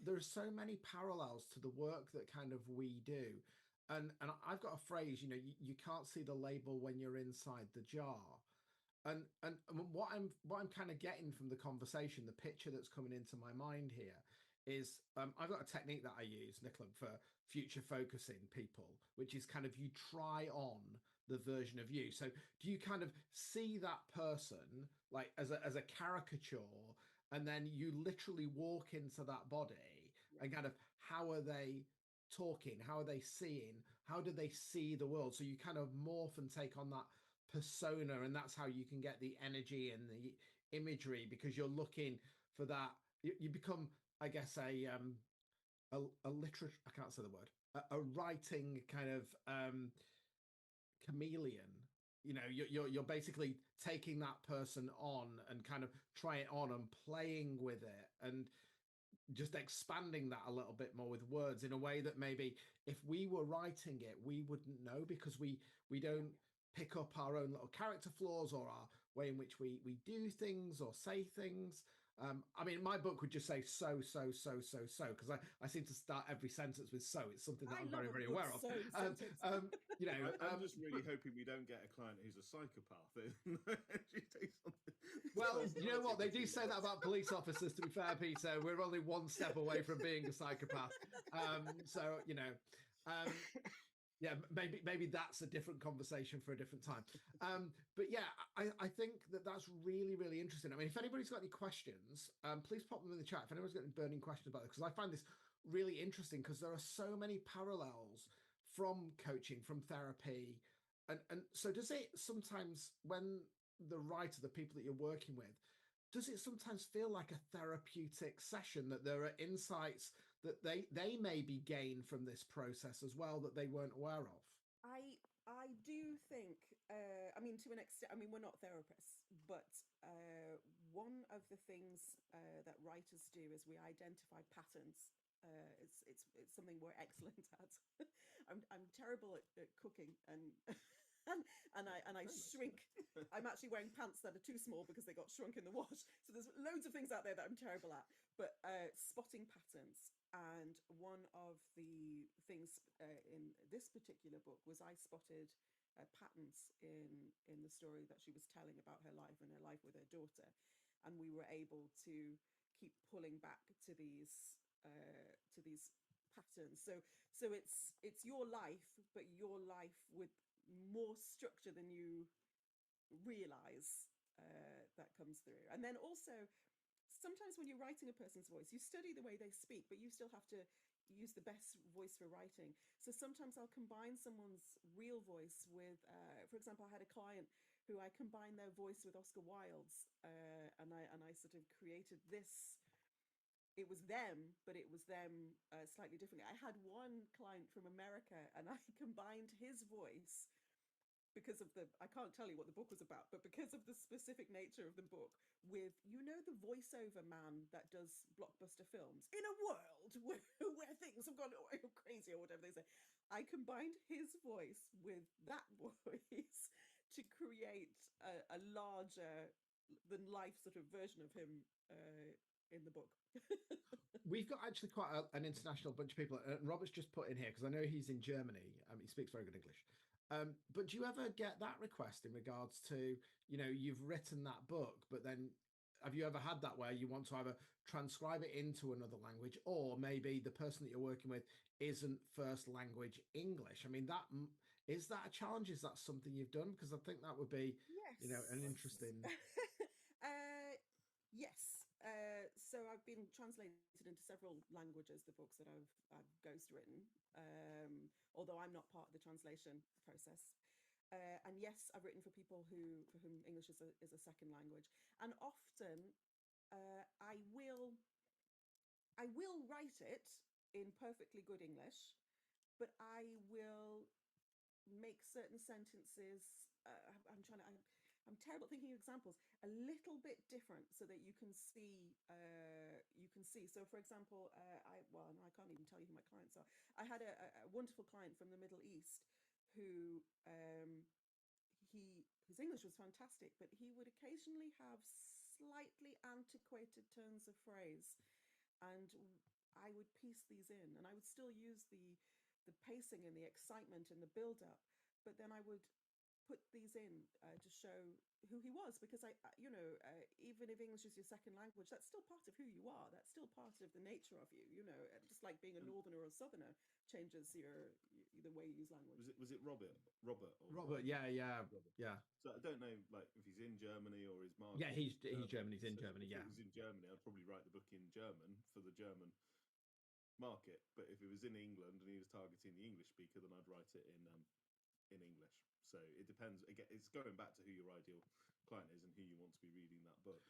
there are so many parallels to the work that kind of we do, and I've got a phrase. You know, you can't see the label when you're inside the jar. And what I'm kind of getting from the conversation, the picture that's coming into my mind here is I've got a technique that I use, Nicola, for future focusing people, which is kind of you try on the version of you. So do you kind of see that person like as a caricature, and then you literally walk into that body and kind of how are they talking, how are they seeing, how do they see the world? So you kind of morph and take on that persona, and that's how you can get the energy and the imagery, because you're looking for that. You become, I guess, a literate, I can't say the word, a writing kind of chameleon. You know, you're basically taking that person on and kind of try it on and playing with it and just expanding that a little bit more with words in a way that maybe if we were writing it, we wouldn't know, because we don't pick up our own little character flaws or our way in which we do things or say things. I mean, my book would just say so, because I seem to start every sentence with so. It's something that I'm very, very aware of. You know, I'm just really hoping we don't get a client who's a psychopath. Well, you know what? They do say that about police officers, to be fair, Peter. We're only one step away from being a psychopath. So, you know, yeah, maybe that's a different conversation for a different time. But yeah, I think that's really, really interesting. I mean, if anybody's got any questions, please pop them in the chat. If anyone's got any burning questions about it, because I find this really interesting, because there are so many parallels from coaching, from therapy. And so does it sometimes, when the writer, the people that you're working with, does it sometimes feel like a therapeutic session, that there are insights that they maybe gain from this process as well that they weren't aware of? I do think, I mean, to an extent, I mean, we're not therapists, but one of the things that writers do is we identify patterns. It's something we're excellent at. I'm terrible at cooking and and I shrink. I'm actually wearing pants that are too small because they got shrunk in the wash. So there's loads of things out there that I'm terrible at. But spotting patterns, and one of the things in this particular book was I spotted patterns in the story that she was telling about her life and her life with her daughter, and we were able to keep pulling back to these patterns. So it's your life, but your life with more structure than you realize that comes through. And then also, sometimes when you're writing a person's voice, you study the way they speak, but you still have to use the best voice for writing. So sometimes I'll combine someone's real voice with, for example, I had a client who I combined their voice with Oscar Wilde's, and I sort of created this. It was them, but it was them slightly differently. I had one client from America, and I combined his voice because of I can't tell you what the book was about, but because of the specific nature of the book, with, the voiceover man that does blockbuster films in a world where things have gone crazy or whatever they say, I combined his voice with that voice to create a larger than life sort of version of him in the book. We've got actually quite an international bunch of people, and Robert's just put in here because I know he's in Germany. He speaks very good English. But do you ever get that request in regards to, you've written that book, but then have you ever had that where you want to either transcribe it into another language, or maybe the person that you're working with isn't first language English? I mean, is that a challenge? Is that something you've done? Because I think that would be, Yes. an interesting. Yes. So I've been translated into several languages, the books that I've ghostwritten, although I'm not part of the translation process. And yes, I've written for people for whom English is a second language. And often I will write it in perfectly good English, but I will make certain sentences. I'm terrible at thinking of examples. A little bit different, so that you can see. So, for example, I can't even tell you who my clients are. I had a wonderful client from the Middle East who his English was fantastic, but he would occasionally have slightly antiquated turns of phrase, and I would piece these in, and I would still use the pacing and the excitement and the build up, but then I would put these in to show who he was, because even if English is your second language, that's still part of who you are. That's still part of the nature of you. Just like being a northerner or a southerner changes the way you use language. Was it Robert? Robert. Yeah. Robert. Yeah. So I don't know, like, if he's in Germany or his market. Yeah, he's German. He's in Germany. If Yeah. it was in Germany, I'd probably write the book in German for the German market. But if it was in England and he was targeting the English speaker, then I'd write it in English. So it depends. Again, it's going back to who your ideal client is and who you want to be reading that book.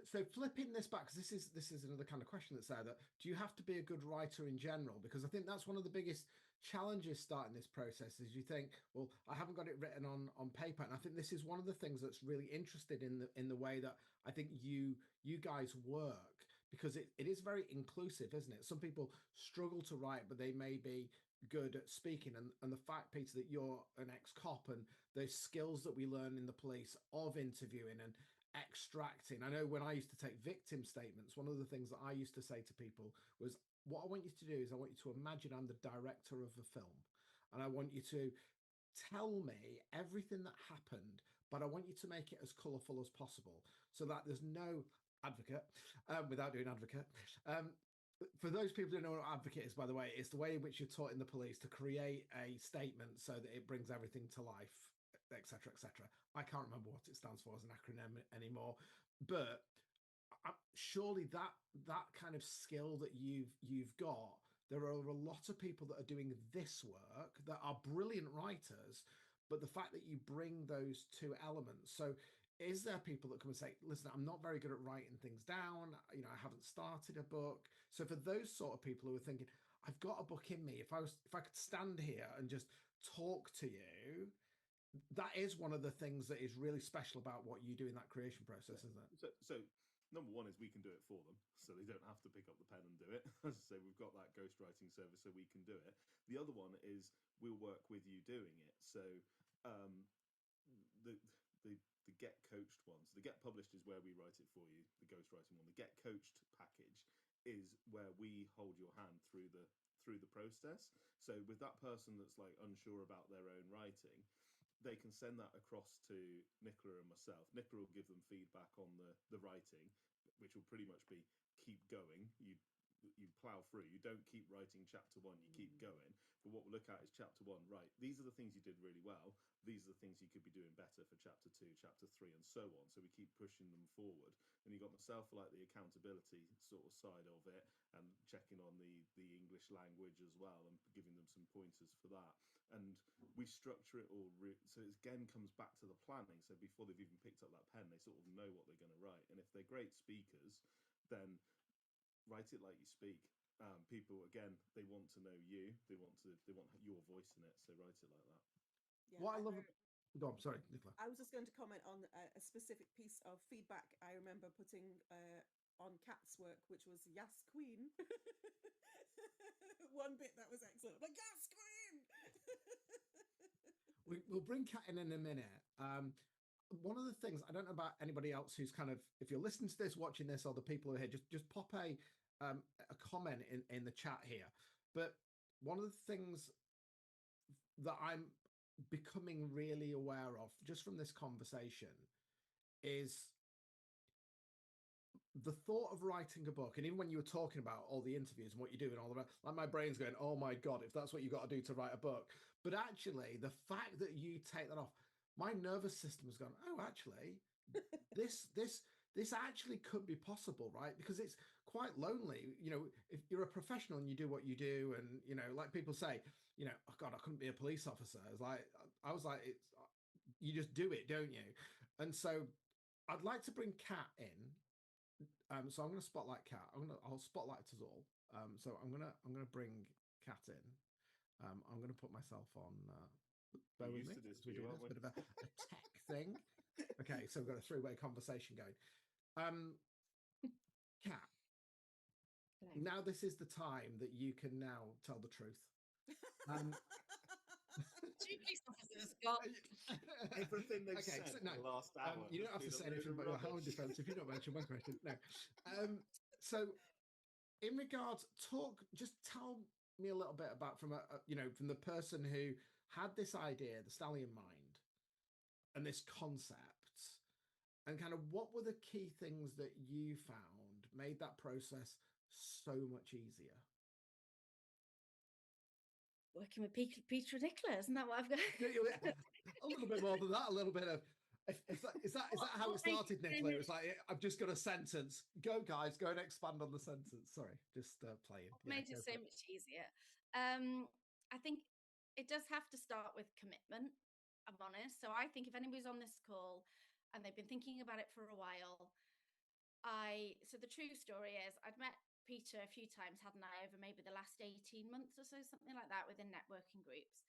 So flipping this back, because this is another kind of question that's there, that do you have to be a good writer in general? Because I think that's one of the biggest challenges starting this process, is you think, well, I haven't got it written on paper. And I think this is one of the things that's really interested in the way that I think you guys work, because it is very inclusive, isn't it? Some people struggle to write, but they may be good at speaking, and the fact, Peter, that you're an ex-cop, and those skills that we learn in the police of interviewing and extracting. I know when I used to take victim statements, one of the things that I used to say to people was, what I want you to do is I want you to imagine I'm the director of the film, and I want you to tell me everything that happened, but I want you to make it as colorful as possible, so that there's no advocate, without doing advocate. For those people who don't know what advocate is, by the way, it's the way in which you're taught in the police to create a statement so that it brings everything to life, etc., etc. I can't remember what it stands for as an acronym anymore, but surely that kind of skill that you've got, there are a lot of people that are doing this work that are brilliant writers, but the fact that you bring those two elements. So is there people that come and say, listen, I'm not very good at writing things down, you know, I haven't started a book. So for those sort of people who are thinking, I've got a book in me, if I could stand here and just talk to you, that is one of the things that is really special about what you do in that creation process, isn't it? So number one is we can do it for them, so they don't have to pick up the pen and do it. As I say, we've got that ghostwriting service, so we can do it. The other one is we'll work with you doing it. So um, the the get coached ones, the get published is where we write it for you. The ghostwriting one, the get coached package is where we hold your hand through the process. So with that person that's like unsure about their own writing, they can send that across to Nicola and myself. Nicola will give them feedback on the writing, which will pretty much be keep going. You plow through. You don't keep writing chapter 1. You keep going. But what we'll look at is chapter 1. Right, these are the things you did really well. These are the things you could be doing better for chapter 2, chapter 3, and so on. So we keep pushing them forward. And you got myself for like the accountability sort of side of it, and checking on the English language as well, and giving them some pointers for that. And we structure it all so it again comes back to the planning. So before they've even picked up that pen, they sort of know what they're going to write. And if they're great speakers, then write it like you speak. People again, they want to know you. They want your voice in it. So write it like that. Yeah, What I love. Go on, sorry, Nicola. I was just going to comment on a specific piece of feedback I remember putting on Kat's work, which was "Yes, Queen." One bit that was excellent. Like, "Yes, Queen." We'll bring Kat in a minute. One of the things, I don't know about anybody else who's kind of, if you're listening to this, watching this, or the people who are here, just pop a comment in the chat here. But one of the things that I'm becoming really aware of just from this conversation is the thought of writing a book. And even when you were talking about all the interviews and what you do and all that, like my brain's going, oh my God, if that's what you got to do to write a book. But actually, the fact that you take that off, my nervous system has gone, oh, actually, this actually could be possible, right? Because it's quite lonely. You know, if you're a professional and you do what you do, and, you know, like people say, you know, oh God, I couldn't be a police officer. It's like, I was like, you just do it, don't you? And so I'd like to bring Kat in. So I'm going to spotlight Kat. I'll spotlight us all. So I'm gonna bring Kat in. I'm going to put myself on. Bear with me. As we do this bit of a tech thing. Okay, so we've got a three-way conversation going. Kat, now this is the time that you can now tell the truth. Two police officers got everything they've said so, no, the last hour. You don't have to say anything about your Howard defense if you don't mention one question. No. So, in regards, just tell me a little bit about from from the person who had this idea, the Stallion Mind, and this concept, and kind of what were the key things that you found made that process so much easier? Working with Peter and Nicola, isn't that what I've got? A little bit more than that. A little bit of. Is that how it started, Nicola? It was like, I've just got a sentence. Go, guys, go and expand on the sentence. Sorry, just playing. Made it so much easier. I think it does have to start with commitment. I'm honest. So I think if anybody's on this call and they've been thinking about it for a while, so the true story is I'd met Peter a few times, hadn't I, over maybe the last 18 months or so, something like that, within networking groups.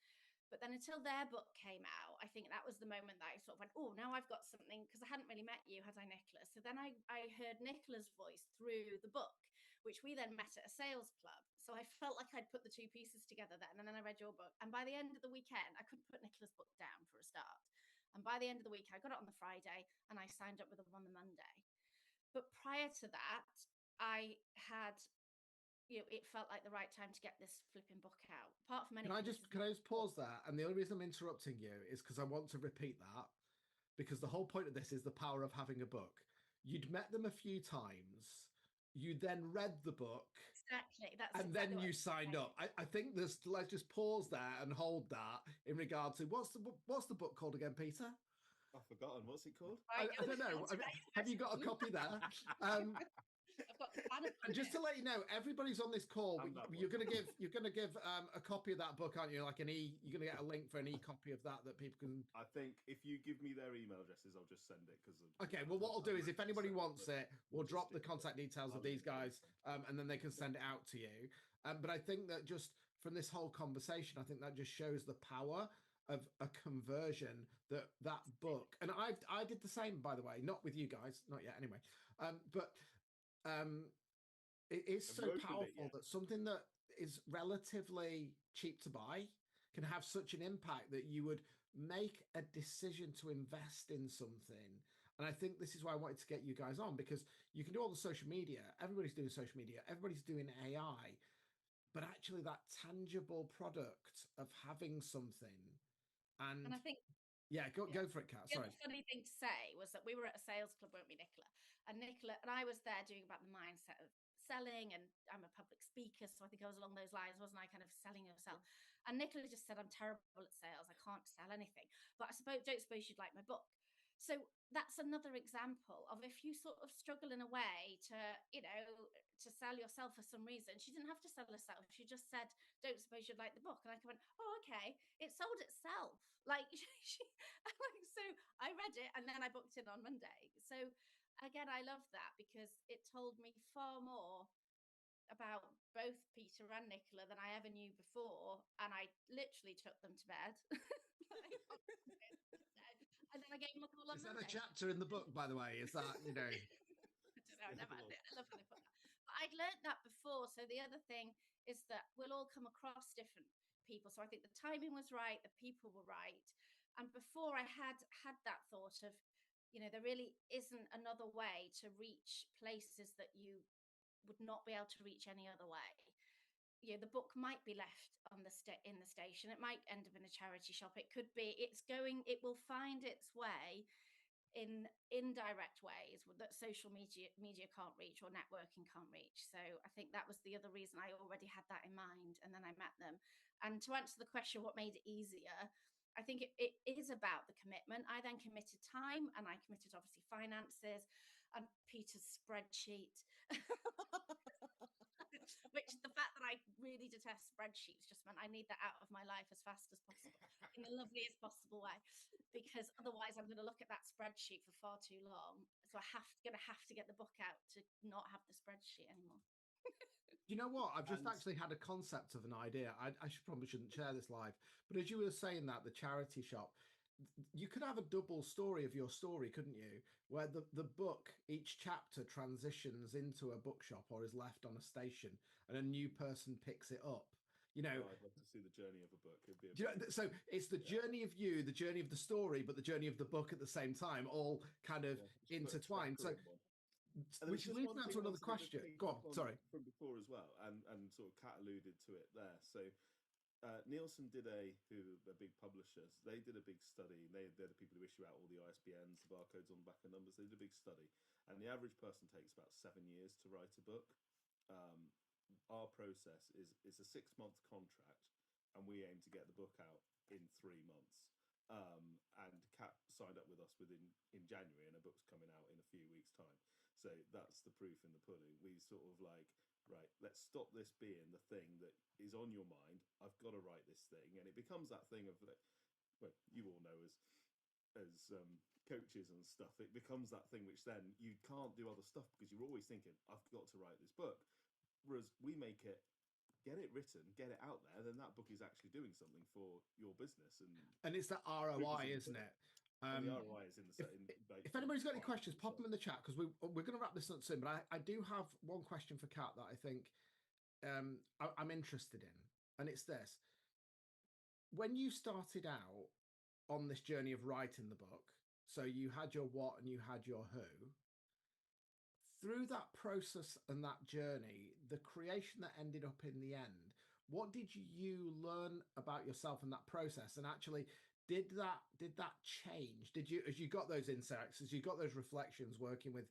But then until their book came out, I think that was the moment that I sort of went, oh, now I've got something, because I hadn't really met you, had I, Nicola? So then I heard Nicola's voice through the book, which we then met at a sales club. So I felt like I'd put the two pieces together then. And then I read your book. And by the end of the weekend, I couldn't put Nicola's book down for a start. And by the end of the week, I got it on the Friday and I signed up with them on the Monday. But prior to that, I had, it felt like the right time to get this flipping book out. Apart from anything. Can I just pause there? And the only reason I'm interrupting you is because I want to repeat that, because the whole point of this is the power of having a book. You'd met them a few times. You then read the book. Exactly. And then you signed up. I think let's just pause there and hold that in regard to what's the book called again, Peter? I've forgotten. What's it called? I don't know. Have you got a copy there? I've got the plan. And just to let you know, everybody's on this call. You're going to give a copy of that book, aren't you? Like you're going to get a link for an e-copy of that people can. I think if you give me their email addresses, I'll just send it Okay. Well, what I'll do is if anybody wants it, we'll drop the contact details of these guys, and then they can send it out to you. But I think that just from this whole conversation, I think that just shows the power of a conversion that book. And I did the same, by the way, not with you guys, not yet anyway. But it is so powerful that something that is relatively cheap to buy can have such an impact that you would make a decision to invest in something. And I think this is why I wanted to get you guys on, because you can do all the social media. Everybody's doing social media. Everybody's doing AI. But actually that tangible product of having something. And I think, go for it, Kat. Sorry. The funny thing to say was that we were at a sales club, weren't we, Nicola? And I was there doing about the mindset of selling, and I'm a public speaker, so I think I was along those lines, wasn't I? Kind of selling yourself. And Nicola just said, I'm terrible at sales. I can't sell anything. But don't suppose you'd like my book. So that's another example of if you sort of struggle in a way to, to sell yourself for some reason. She didn't have to sell herself. She just said, don't suppose you'd like the book. And I went, oh, okay. It sold itself. Like, so I read it and then I booked in on Monday. So again, I love that because it told me far more about both Peter and Nicola than I ever knew before. And I literally took them to bed. And then I gave them a call on Monday. Is that a chapter in the book, by the way? Is that, I don't know. I love when they put that. But I'd learned that before. So the other thing is that we'll all come across different people. So I think the timing was right. The people were right. And before I had that thought of, there really isn't another way to reach places that you would not be able to reach any other way. The book might be left on in the station. It might end up in a charity shop. It could be. It will find its way in indirect ways that social media can't reach or networking can't reach. So I think that was the other reason I already had that in mind, and then I met them. And to answer the question, what made it easier? I think it is about the commitment. I then committed time, and I committed obviously finances and Peter's spreadsheet. Which the fact that I really detest spreadsheets just meant I need that out of my life as fast as possible in the loveliest possible way, because otherwise I'm going to look at that spreadsheet for far too long. So I'm going to have to get the book out to not have the spreadsheet anymore. You know what? I've just actually had a concept of an idea. I probably shouldn't share this live, but as you were saying that, the charity shop, you could have a double story of your story, couldn't you? Where the book, each chapter transitions into a bookshop or is left on a station and a new person picks it up. I'd love to see the journey of a book. So it's the journey of you, the journey of the story, but the journey of the book at the same time, all kind of intertwined. So which leads now to another question. Go on, sorry. From before as well, and sort of Kat alluded to it there. So Nielsen did a big publishers. They did a big study. They're the people who issue out all the ISBNs, the barcodes on the back of numbers. They did a big study, and the average person takes about 7 years to write a book. Our process is a 6-month contract, and we aim to get the book out in 3 months. And Kat signed up with us in January, and her book's coming out in a few weeks' time. So that's the proof in the pudding. We sort of like, right, let's stop this being the thing that is on your mind. I've got to write this thing. And it becomes that thing of, well, you all know as coaches and stuff, it becomes that thing which then you can't do other stuff because you're always thinking, I've got to write this book. Whereas we make it, get it written, get it out there, then that book is actually doing something for your business. And it's that ROI, isn't it? The ROI is in the if anybody's got any questions, pop them in the chat, because we're going to wrap this up soon. But I do have one question for Kat that I think I'm interested in, and it's this: when you started out on this journey of writing the book, so you had your what and you had your who. Through that process and that journey, the creation that ended up in the end, what did you learn about yourself in that process? And actually, did that change? Did you, as you got those insights, as you got those reflections working with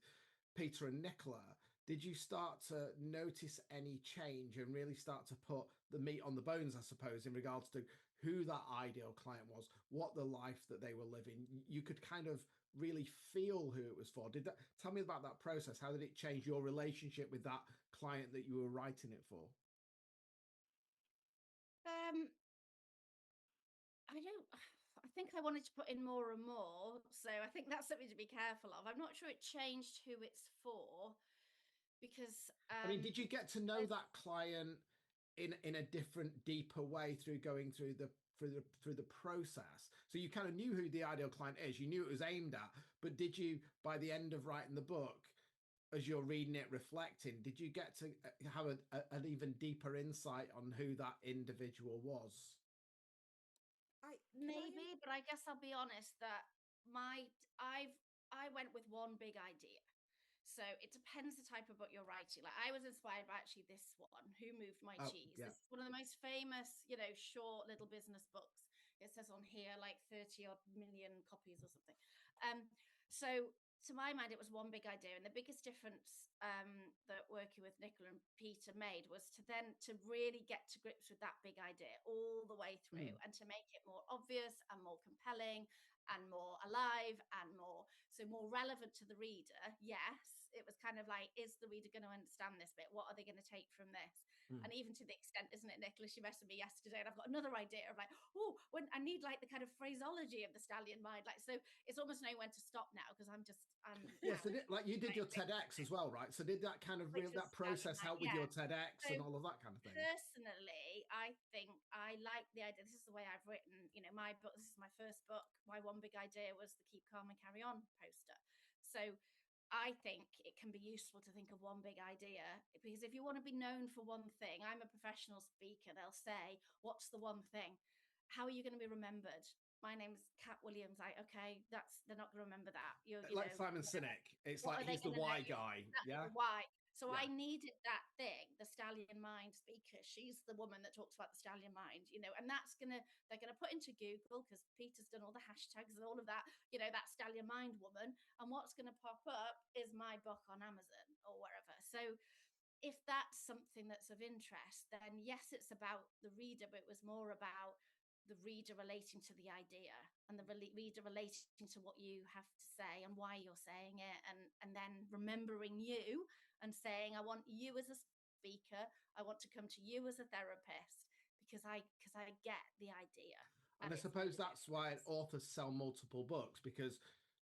Peter and Nicola, did you start to notice any change and really start to put the meat on the bones, I suppose, in regards to who that ideal client was, what the life that they were living? You could kind of really feel who it was for. Tell me about that process? How did it change your relationship with that client that you were writing it for? I think I wanted to put in more and more. So I think that's something to be careful of. I'm not sure it changed who it's for because I mean, did you get to know that client in a different, deeper way through going through the process? So you kind of knew who the ideal client is, you knew it was aimed at, but did you, by the end of writing the book, as you're reading it, reflecting, did you get to have an even deeper insight on who that individual was? Maybe, but I guess I'll be honest that I went with one big idea. So it depends the type of book you're writing. Like I was inspired by actually this one, Who Moved My Cheese. Yeah. This is one of the most famous, short little business books. It says on here like 30 odd million copies or something. So to my mind, it was one big idea. And the biggest difference that working with Nicola and Peter made was to really get to grips with that big idea all the way through and to make it more obvious and more compelling and more alive and more relevant to the reader. Yes, it was kind of like, is the reader going to understand this bit? What are they going to take from this? And even to the extent, isn't it, Nicola, she messaged me yesterday and I've got another idea of like, when I need like the kind of phraseology of the Stallion Mind. Like, so it's almost knowing when to stop now because I'm Yes, like you did your TEDx as well, right? So did that kind of that process help with your TEDx and all of that kind of thing? Personally, I think I like the idea. This is the way I've written, my book. This is my first book. My one big idea was the Keep Calm and Carry On poster. So I think it can be useful to think of one big idea, because if you want to be known for one thing, I'm a professional speaker, they'll say, what's the one thing? How are you going to be remembered? My name's Cat Williams. Okay, they're not going to remember that. Like Simon Sinek. It's like he's the why guy. Yeah. The why. So I needed that thing, the Stallion Mind speaker. She's the woman that talks about the Stallion Mind, and they're gonna put into Google, because Peter's done all the hashtags and all of that, that Stallion Mind woman. And what's gonna pop up is my book on Amazon or wherever. So if that's something that's of interest, then yes, it's about the reader, but it was more about the reader relating to the idea and the reader relating to what you have to say and why you're saying it, and then remembering you and saying, I want you as a speaker, I want to come to you as a therapist because I get the idea. And I suppose that's why authors sell multiple books, because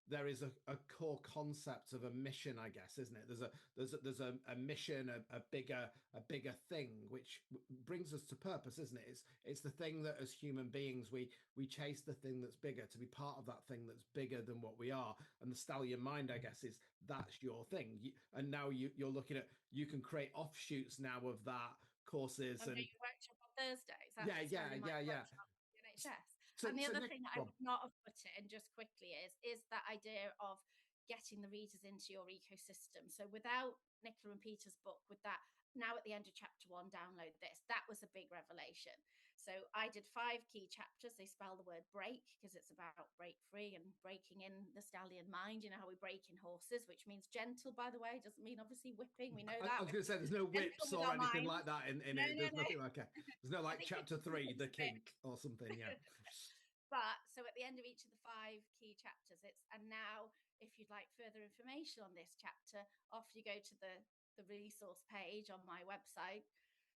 there is a core concept of a mission, I guess, isn't it? There's a mission, a bigger thing, which brings us to purpose, isn't it? It's the thing that as human beings we chase, the thing that's bigger, to be part of that thing that's bigger than what we are. And the Stallion Mind, I guess, is that's your thing. And now you're looking at, you can create offshoots now of that, courses and workshop on Thursdays. Yeah. NHS. And the other thing I would not have put in just quickly is that idea of getting the readers into your ecosystem. So without Nicola and Peter's book, with that, now at the end of chapter 1, download this, that was a big revelation. So I did 5 key chapters. They spell the word break because it's about break free and breaking in the Stallion Mind. You know how we break in horses, which means gentle, by the way, doesn't mean obviously whipping. We know that. I was going to say there's no whips or anything like that in it. There's nothing like it. There's no like chapter 3, the kink or something. Yeah. But so at the end of each of the 5 key chapters, and now if you'd like further information on this chapter, off you go to the resource page on my website,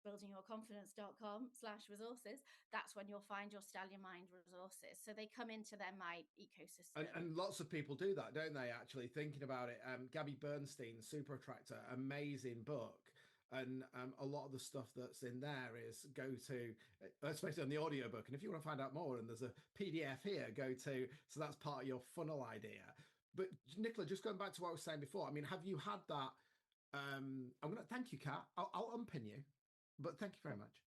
buildingyourconfidence.com/resources. That's when you'll find your Stallion Mind resources. So they come into my ecosystem. And lots of people do that, don't they? Actually, thinking about it, Gabby Bernstein, Super Attractor, amazing book. And a lot of the stuff that's in there is go to, especially on the audiobook. And if you want to find out more, and there's a PDF here, go to, so that's part of your funnel idea. But Nicola, just going back to what I was saying before, I mean, have you had that? I'm going to thank you, Kat. I'll unpin you, but thank you very much.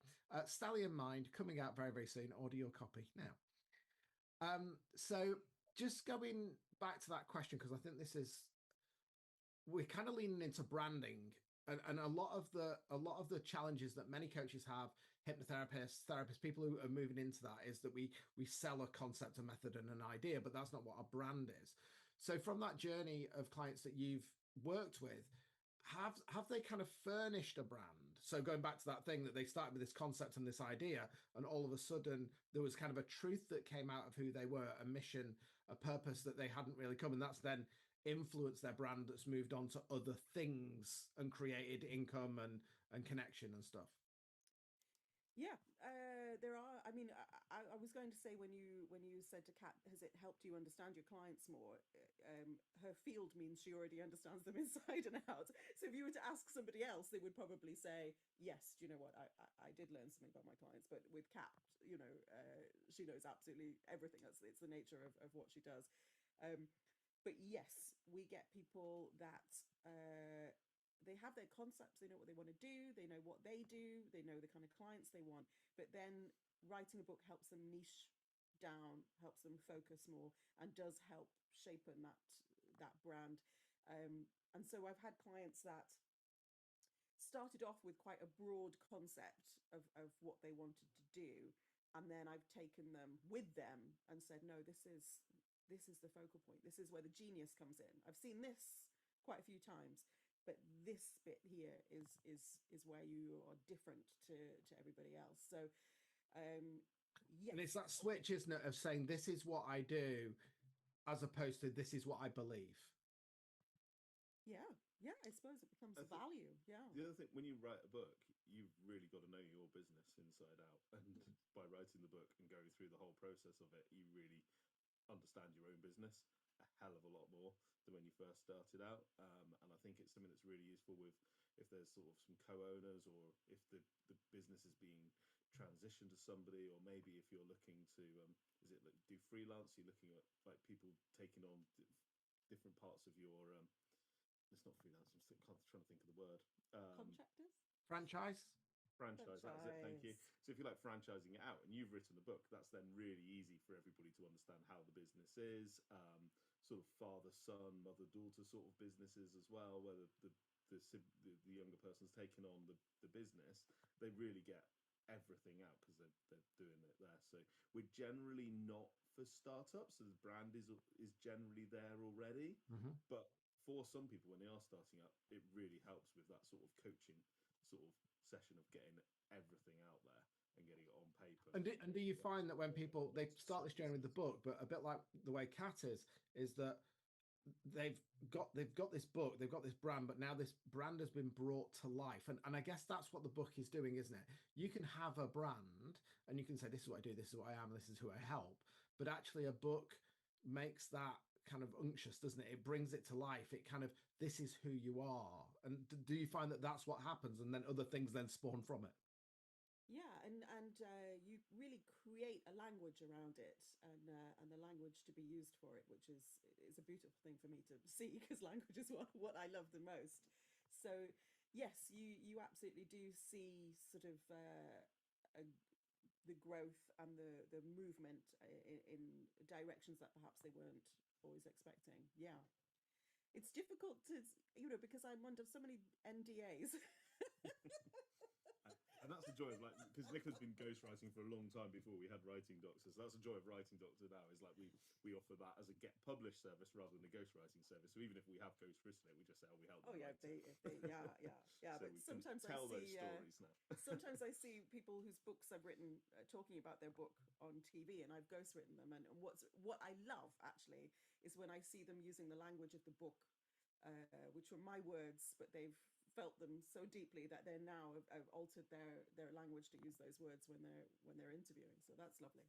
Stallion Mind coming out very, very soon, audio copy now. So just going back to that question, because I think we're kind of leaning into branding. And a lot of the challenges that many coaches have, hypnotherapists, therapists, people who are moving into that, is that we sell a concept, a method, and an idea, but that's not what our brand is. So from that journey of clients that you've worked with, have they kind of furnished a brand? So going back to that thing that they started with this concept and this idea, and all of a sudden there was kind of a truth that came out of who they were, a mission, a purpose that they hadn't really come, and that's then influenced their brand, that's moved on to other things and created income and connection and stuff. Yeah, there are. I mean, I was going to say when you said to Kat, has it helped you understand your clients more? Her field means she already understands them inside and out. So if you were to ask somebody else, they would probably say, yes, do you know what? I did learn something about my clients. But with Kat, she knows absolutely everything. It's the nature of what she does. But yes, we get people that they have their concepts, they know what they want to do, they know what they do, they know the kind of clients they want, but then writing a book helps them niche down, helps them focus more, and does help shapen that brand. And so I've had clients that started off with quite a broad concept of what they wanted to do, and then I've taken them with them and said, no, this is the focal point, this is where the genius comes in. I've seen this quite a few times, but this bit here is where you are different to everybody else. So yes. And it's that switch, isn't it, of saying this is what I do as opposed to this is what I believe. Yeah, I suppose it becomes a value. Yeah. The other thing, when you write a book, you've really got to know your business inside out, and by writing the book and going through the whole process of it, you really understand your own business a hell of a lot more than when you first started out. And I think it's something that's really useful with if there's sort of some co-owners, or if the business is being transitioned to somebody, or maybe if you're looking to do freelance, you're looking at like people taking on different parts of your it's not freelance, I'm trying to think of the word. Contractors? Franchise, that's it, thank you. So if you like franchising it out and you've written a book, that's then really easy for everybody to understand how the business is, sort of father son, mother daughter sort of businesses as well, where the younger person's taken on the business. They really get everything out because they're doing it there. So we're generally not for startups, so the brand is generally there already. But for some people, when they are starting up, it really helps with that sort of coaching sort of session of getting everything out there and getting it on paper. And do you find that when people, they start this journey with the book, but a bit like the way Kat is that they've got this book, they've got this brand, but now this brand has been brought to life, and I guess that's what the book is doing, isn't it? You can have a brand and you can say, this is what I do, this is what I am, this is who I help, but actually a book makes that kind of unctuous, doesn't it? It brings it to life. It kind of, this is who you are. And do you find that that's what happens, and then other things then spawn from it? Yeah, and you really create a language around it, and the language to be used for it, which is a beautiful thing for me to see, because language is what I love the most. So yes, you absolutely do see sort of the growth and the movement in directions that perhaps they weren't always expecting. Yeah, it's difficult to, because I'm under so many NDAs. And that's the joy of, like, because Nicola's been ghostwriting for a long time before we had Writing Doctor. So that's the joy of Writing Doctor now, is like we offer that as a get published service rather than a ghostwriting service. So even if we have ghostwritten it, we just say, oh, we help. Oh yeah, yeah. So but sometimes I see stories now. sometimes I see people whose books I've written talking about their book on TV, and I've ghostwritten them. And what I love actually is when I see them using the language of the book, which were my words, but they've felt them so deeply that they're now have altered their language to use those words when they're interviewing. So that's lovely.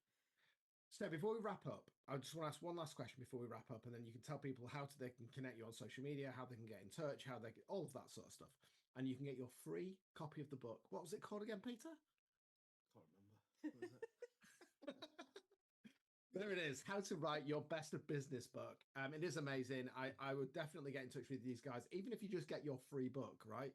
So before we wrap up, I just want to ask one last question before we wrap up, and then you can tell people how they can connect you on social media, how they can get in touch, how they get all of that sort of stuff. And you can get your free copy of the book. What was it called again, Peter? Can't remember. What was it? There it is. How to write your best of business book. It is amazing. I would definitely get in touch with these guys, even if you just get your free book, right?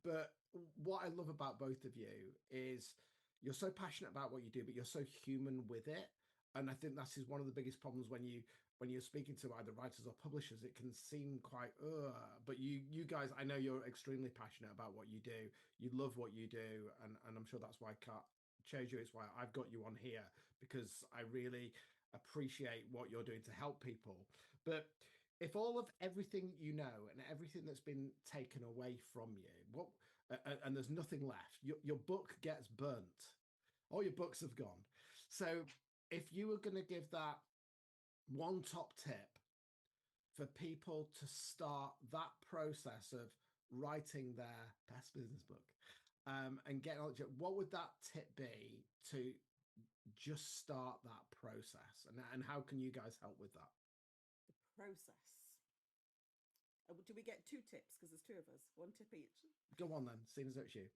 But what I love about both of you is you're so passionate about what you do, but you're so human with it. And I think that is one of the biggest problems when you're speaking to either writers or publishers. It can seem quite, but you guys, I know you're extremely passionate about what you do. You love what you do, and I'm sure that's why Kat chose you. It's why I've got you on here, because I really appreciate what you're doing to help people. But if all of everything you know and everything that's been taken away from you, what and there's nothing left, your book gets burnt. All your books have gone. So if you were going to give that one top tip for people to start that process of writing their best business book, and getting on, what would that tip be to just start that process? And how can you guys help with that? The process. Do we get 2 tips? Because there's 2 of us. 1 tip each. Go on then, seeing as it's you.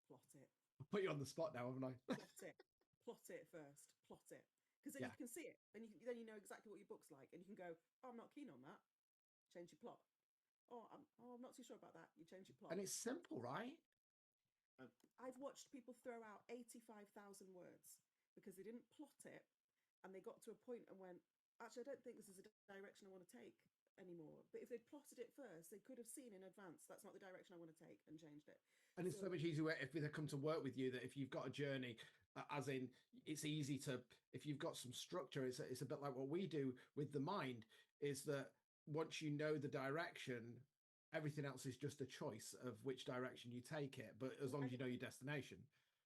Plot it. I'll put you on the spot now, haven't I? Plot it. Plot it first. Plot it. Because then you can see it. And then you know exactly what your book's like. And you can go, oh, I'm not keen on that. Change your plot. Oh, I'm not too sure about that. You change your plot. And it's simple, right? I've watched people throw out 85,000 words because they didn't plot it, and they got to a point and went, actually, I don't think this is a direction I want to take anymore. But if they'd plotted it first, they could have seen in advance, that's not the direction I want to take, and changed it. And it's so much easier if they come to work with you, that if you've got a journey, as in, it's easy to, if you've got some structure, it's a bit like what we do with the mind, is that once you know the direction, everything else is just a choice of which direction you take it, but as long as you know your destination.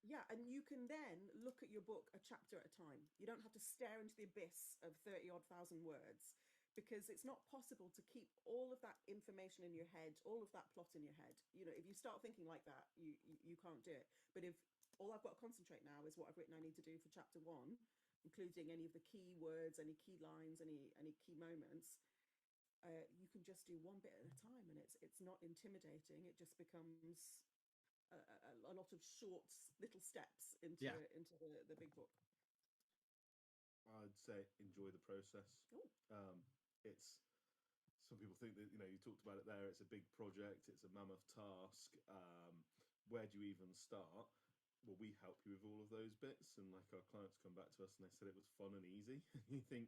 Yeah, and you can then look at your book a chapter at a time. You don't have to stare into the abyss of 30-odd thousand words, because it's not possible to keep all of that information in your head, all of that plot in your head. You know, if you start thinking like that, you can't do it. But if all I've got to concentrate now is what I've written I need to do for chapter 1, including any of the key words, any key lines, any key moments, you can just do one bit at a time, and it's not intimidating. It just becomes a lot of short little steps into the big book. I'd say enjoy the process. It's, some people think that, you know, you talked about it there, it's a big project, it's a mammoth task. Where do you even start? Well, we help you with all of those bits, and like our clients come back to us and they said it was fun and easy. You think,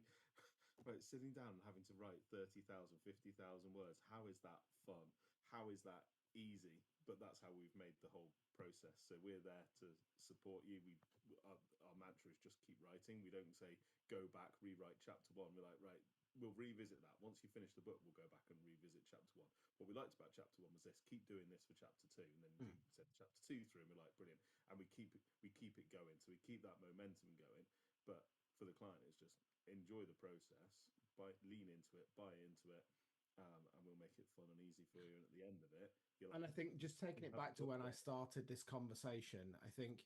right, sitting down and having to write 30,000, 50,000 words, how is that fun? How is that easy? But that's how we've made the whole process. So we're there to support you. Our mantra is just keep writing. We don't say go back, rewrite chapter 1. We're like, right, we'll revisit that. Once you finish the book, we'll go back and revisit chapter 1. What we liked about chapter 1 was this: keep doing this for chapter 2, and then we said chapter 2 through, and we're like, brilliant. And we keep it going. So we keep that momentum going. But for the client, it's just enjoy the process, lean into it, buy into it, and we'll make it fun and easy for you. And at the end of it, and I think just taking it back to when I started this conversation, I think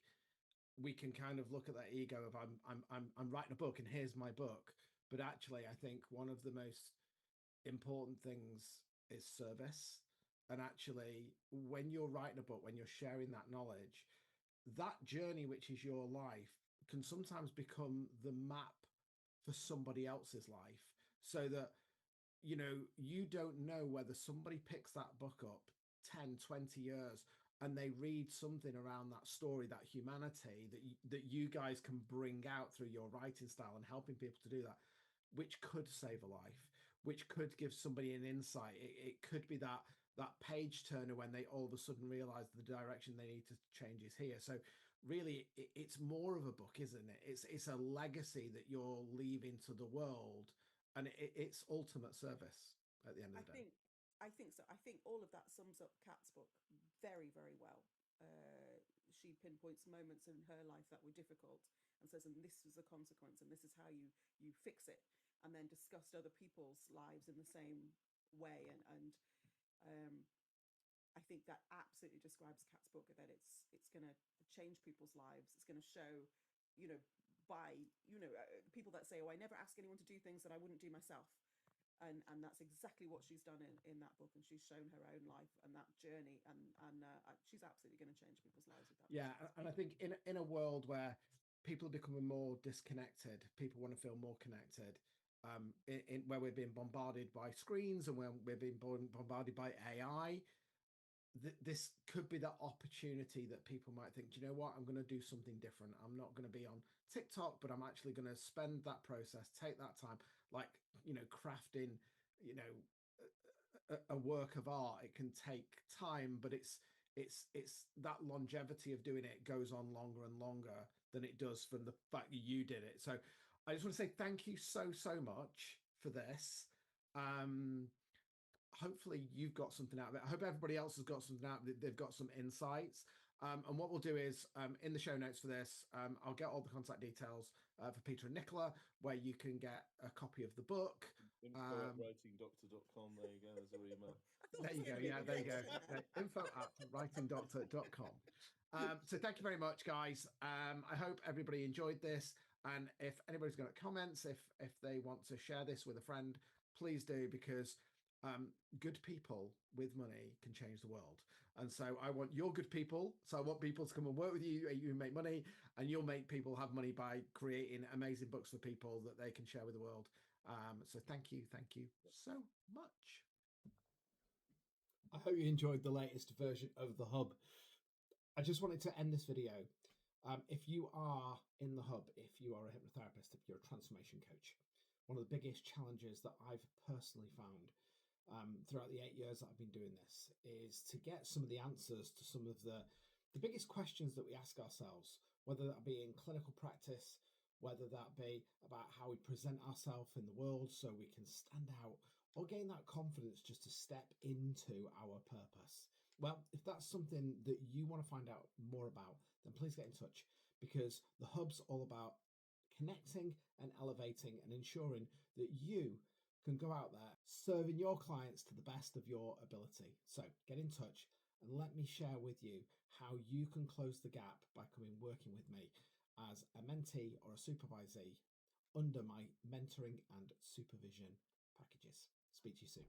we can kind of look at that ego of I'm writing a book and here's my book. But actually, I think one of the most important things is service. And actually, when you're writing a book, when you're sharing that knowledge, that journey, which is your life, can sometimes become the map for somebody else's life. So that, you know, you don't know whether somebody picks that book up 10, 20 years and they read something around that story, that humanity that you guys can bring out through your writing style and helping people to do that, which could save a life, which could give somebody an insight. It could be that page turner when they all of a sudden realize the direction they need to change is here. So really, it's more of a book, isn't it? It's a legacy that you're leaving to the world, and it's ultimate service at the end of the day. I think so. I think all of that sums up Kat's book very, very well. She pinpoints moments in her life that were difficult and says, and this was a consequence, and this is how you fix it, and then discussed other people's lives in the same way. And I think that absolutely describes Kat's book, that it's going to change people's lives. It's going to show, you know, people that say, oh, I never ask anyone to do things that I wouldn't do myself. And that's exactly what she's done in that book, and she's shown her own life and that journey, and she's absolutely going to change people's lives with that. Yeah, and I think in a world where people are becoming more disconnected, people want to feel more connected. Where we're being bombarded by screens and where we're being bombarded by AI, this could be that opportunity that people might think, do you know what, I'm going to do something different. I'm not going to be on TikTok, but I'm actually going to spend that process, take that time, like, you know, crafting, you know, a work of art. It can take time, but it's that longevity of doing it goes on longer and longer than it does from the fact that you did it. So I just want to say thank you so much for this. Hopefully you've got something out of it. I hope everybody else has got something out of it. They've got some insights. And what we'll do is in the show notes for this, I'll get all the contact details for Peter and Nicola, where you can get a copy of the book. Info@writingdoctor.com. There you go. There's our email. There you go. Yeah, there you go. Info@writingdoctor.com. So thank you very much, guys. I hope everybody enjoyed this. And if anybody's got comments, if they want to share this with a friend, please do, because good people with money can change the world. And so I want your good people. So I want people to come and work with you. You make money, and you'll make people have money by creating amazing books for people that they can share with the world. So thank you so much. I hope you enjoyed the latest version of the Hub. I just wanted to end this video. If you are in the Hub, if you are a hypnotherapist, if you're a transformation coach, one of the biggest challenges that I've personally found throughout the 8 years that I've been doing this is to get some of the answers to some of the biggest questions that we ask ourselves, whether that be in clinical practice, whether that be about how we present ourselves in the world so we can stand out, or gain that confidence just to step into our purpose. Well, if that's something that you want to find out more about, then please get in touch, because the Hub's all about connecting and elevating and ensuring that you can go out there serving your clients to the best of your ability. So get in touch and let me share with you how you can close the gap by coming working with me as a mentee or a supervisee under my mentoring and supervision packages. Speak to you soon.